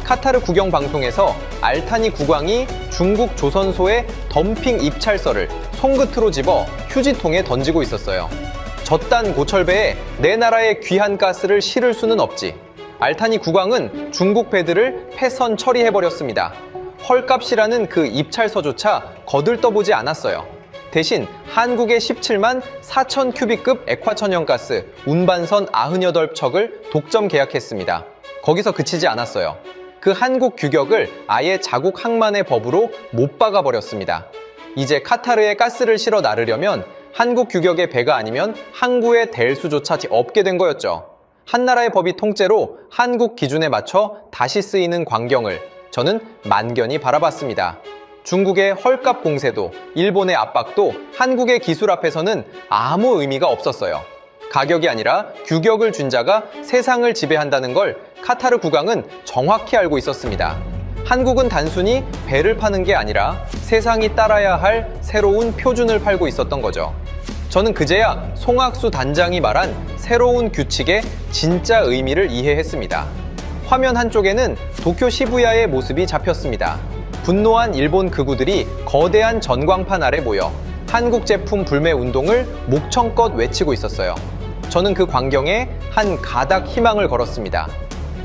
카타르 국영 방송에서 알타니 국왕이 중국 조선소의 덤핑 입찰서를 손끝으로 집어 휴지통에 던지고 있었어요. 저딴 고철배에 내 나라의 귀한 가스를 실을 수는 없지. 알타니 국왕은 중국 배들을 패선 처리해버렸습니다. 헐값이라는 그 입찰서조차 거들떠보지 않았어요. 대신 한국의 17만 4천 큐빅급 액화천연가스 운반선 98척을 독점 계약했습니다. 거기서 그치지 않았어요. 그 한국 규격을 아예 자국 항만의 법으로 못 박아버렸습니다. 이제 카타르에 가스를 실어 나르려면 한국 규격의 배가 아니면 항구에 댈 수조차 없게 된 거였죠. 한나라의 법이 통째로 한국 기준에 맞춰 다시 쓰이는 광경을 저는 만견히 바라봤습니다. 중국의 헐값 공세도 일본의 압박도 한국의 기술 앞에서는 아무 의미가 없었어요. 가격이 아니라 규격을 준 자가 세상을 지배한다는 걸 카타르 국왕은 정확히 알고 있었습니다. 한국은 단순히 배를 파는 게 아니라 세상이 따라야 할 새로운 표준을 팔고 있었던 거죠. 저는 그제야 송악수 단장이 말한 새로운 규칙의 진짜 의미를 이해했습니다. 화면 한쪽에는 도쿄 시부야의 모습이 잡혔습니다. 분노한 일본 극우들이 거대한 전광판 아래 모여 한국 제품 불매 운동을 목청껏 외치고 있었어요. 저는 그 광경에 한 가닥 희망을 걸었습니다.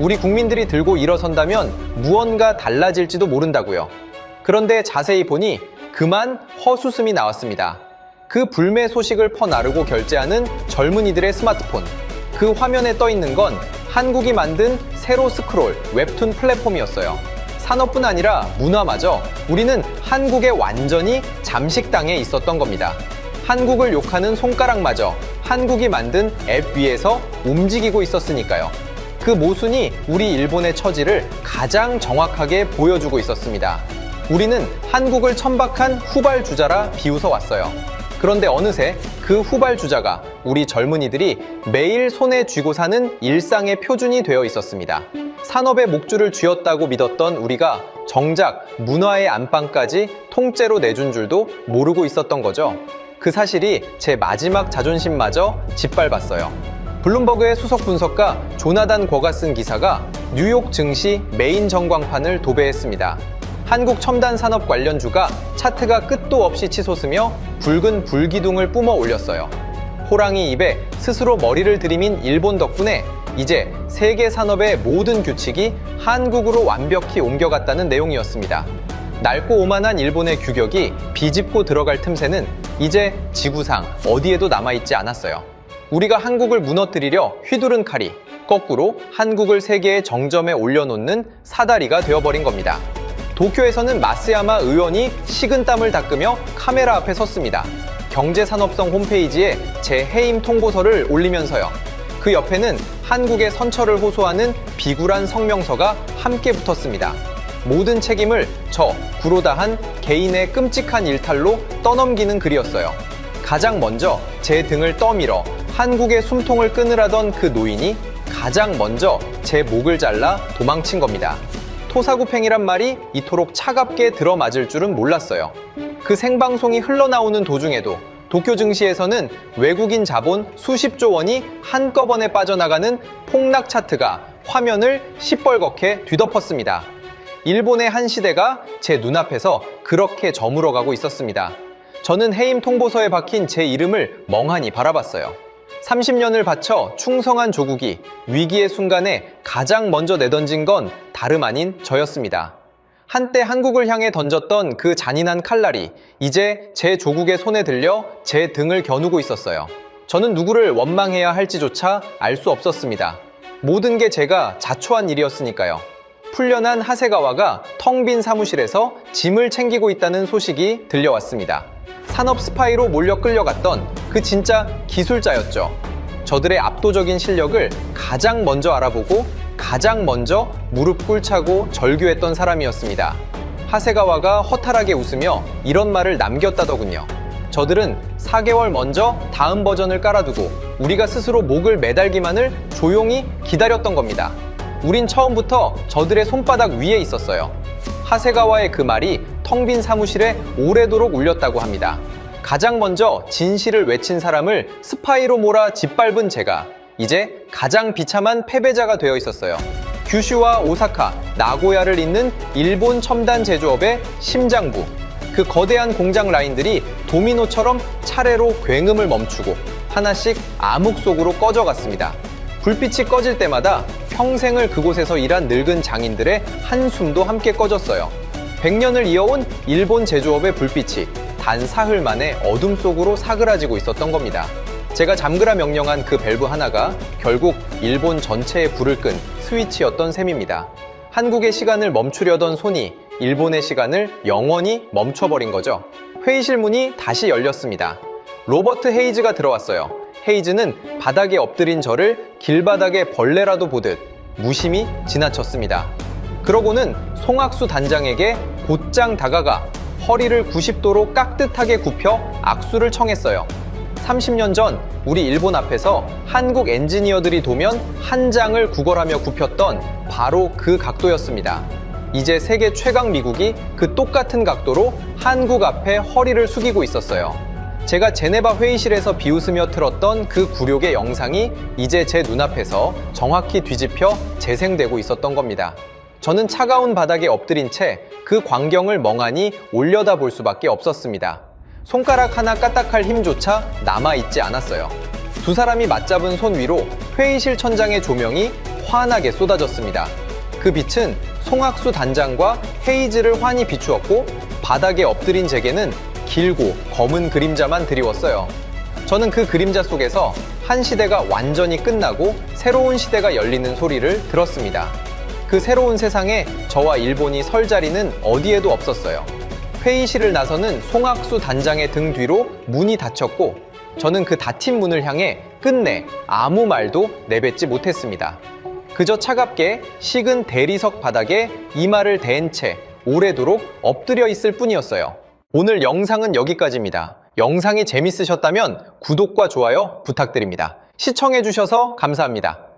우리 국민들이 들고 일어선다면 무언가 달라질지도 모른다고요. 그런데 자세히 보니 그만 헛웃음이 나왔습니다. 그 불매 소식을 퍼나르고 결제하는 젊은이들의 스마트폰. 그 화면에 떠 있는 건 한국이 만든 세로 스크롤 웹툰 플랫폼이었어요. 산업뿐 아니라 문화마저 우리는 한국에 완전히 잠식당해 있었던 겁니다. 한국을 욕하는 손가락마저 한국이 만든 앱 위에서 움직이고 있었으니까요. 그 모순이 우리 일본의 처지를 가장 정확하게 보여주고 있었습니다. 우리는 한국을 천박한 후발주자라 비웃어 왔어요. 그런데 어느새 그 후발주자가 우리 젊은이들이 매일 손에 쥐고 사는 일상의 표준이 되어 있었습니다. 산업의 목줄을 쥐었다고 믿었던 우리가 정작 문화의 안방까지 통째로 내준 줄도 모르고 있었던 거죠. 그 사실이 제 마지막 자존심마저 짓밟았어요. 블룸버그의 수석 분석가 조나단 거가 쓴 기사가 뉴욕 증시 메인 전광판을 도배했습니다. 한국 첨단 산업 관련주가 차트가 끝도 없이 치솟으며 붉은 불기둥을 뿜어 올렸어요. 호랑이 입에 스스로 머리를 들이민 일본 덕분에 이제 세계 산업의 모든 규칙이 한국으로 완벽히 옮겨갔다는 내용이었습니다. 낡고 오만한 일본의 규격이 비집고 들어갈 틈새는 이제 지구상 어디에도 남아있지 않았어요. 우리가 한국을 무너뜨리려 휘두른 칼이 거꾸로 한국을 세계의 정점에 올려놓는 사다리가 되어버린 겁니다. 도쿄에서는 마스야마 의원이 식은땀을 닦으며 카메라 앞에 섰습니다. 경제산업성 홈페이지에 제 해임 통보서를 올리면서요. 그 옆에는 한국의 선처를 호소하는 비굴한 성명서가 함께 붙었습니다. 모든 책임을 저 구로다한 개인의 끔찍한 일탈로 떠넘기는 글이었어요. 가장 먼저 제 등을 떠밀어 한국의 숨통을 끊으라던 그 노인이 가장 먼저 제 목을 잘라 도망친 겁니다. 토사구팽이란 말이 이토록 차갑게 들어맞을 줄은 몰랐어요. 그 생방송이 흘러나오는 도중에도 도쿄 증시에서는 외국인 자본 수십조 원이 한꺼번에 빠져나가는 폭락 차트가 화면을 시뻘겋게 뒤덮었습니다. 일본의 한 시대가 제 눈앞에서 그렇게 저물어가고 있었습니다. 저는 해임 통보서에 박힌 제 이름을 멍하니 바라봤어요. 30년을 바쳐 충성한 조국이 위기의 순간에 가장 먼저 내던진 건 다름 아닌 저였습니다. 한때 한국을 향해 던졌던 그 잔인한 칼날이 이제 제 조국의 손에 들려 제 등을 겨누고 있었어요. 저는 누구를 원망해야 할지조차 알 수 없었습니다. 모든 게 제가 자초한 일이었으니까요. 풀려난 하세가와가 텅 빈 사무실에서 짐을 챙기고 있다는 소식이 들려왔습니다. 산업 스파이로 몰려 끌려갔던 그 진짜 기술자였죠. 저들의 압도적인 실력을 가장 먼저 알아보고 가장 먼저 무릎 꿇차고 절규했던 사람이었습니다. 하세가와가 허탈하게 웃으며 이런 말을 남겼다더군요. 저들은 4개월 먼저 다음 버전을 깔아두고 우리가 스스로 목을 매달기만을 조용히 기다렸던 겁니다. 우린 처음부터 저들의 손바닥 위에 있었어요. 하세가와의 그 말이 텅 빈 사무실에 오래도록 울렸다고 합니다. 가장 먼저 진실을 외친 사람을 스파이로 몰아 짓밟은 제가 이제 가장 비참한 패배자가 되어 있었어요. 규슈와 오사카, 나고야를 잇는 일본 첨단 제조업의 심장부. 그 거대한 공장 라인들이 도미노처럼 차례로 굉음을 멈추고 하나씩 암흑 속으로 꺼져갔습니다. 불빛이 꺼질 때마다 평생을 그곳에서 일한 늙은 장인들의 한숨도 함께 꺼졌어요. 100년을 이어온 일본 제조업의 불빛이 단 사흘 만에 어둠 속으로 사그라지고 있었던 겁니다. 제가 잠그라 명령한 그 밸브 하나가 결국 일본 전체의 불을 끈 스위치였던 셈입니다. 한국의 시간을 멈추려던 손이 일본의 시간을 영원히 멈춰버린 거죠. 회의실 문이 다시 열렸습니다. 로버트 헤이즈가 들어왔어요. 헤이즈는 바닥에 엎드린 저를 길바닥에 벌레라도 보듯 무심히 지나쳤습니다. 그러고는 송악수 단장에게 곧장 다가가 허리를 90도로 깍듯하게 굽혀 악수를 청했어요. 30년 전 우리 일본 앞에서 한국 엔지니어들이 도면 한 장을 구걸하며 굽혔던 바로 그 각도였습니다. 이제 세계 최강 미국이 그 똑같은 각도로 한국 앞에 허리를 숙이고 있었어요. 제가 제네바 회의실에서 비웃으며 틀었던 그 굴욕의 영상이 이제 제 눈앞에서 정확히 뒤집혀 재생되고 있었던 겁니다. 저는 차가운 바닥에 엎드린 채 그 광경을 멍하니 올려다볼 수밖에 없었습니다. 손가락 하나 까딱할 힘조차 남아있지 않았어요. 두 사람이 맞잡은 손 위로 회의실 천장의 조명이 환하게 쏟아졌습니다. 그 빛은 송악수 단장과 헤이즈를 환히 비추었고 바닥에 엎드린 제게는 길고 검은 그림자만 드리웠어요. 저는 그 그림자 속에서 한 시대가 완전히 끝나고 새로운 시대가 열리는 소리를 들었습니다. 그 새로운 세상에 저와 일본이 설 자리는 어디에도 없었어요. 회의실을 나서는 송악수 단장의 등 뒤로 문이 닫혔고 저는 그 닫힌 문을 향해 끝내 아무 말도 내뱉지 못했습니다. 그저 차갑게 식은 대리석 바닥에 이마를 대인 채 오래도록 엎드려 있을 뿐이었어요. 오늘 영상은 여기까지입니다. 영상이 재밌으셨다면 구독과 좋아요 부탁드립니다. 시청해주셔서 감사합니다.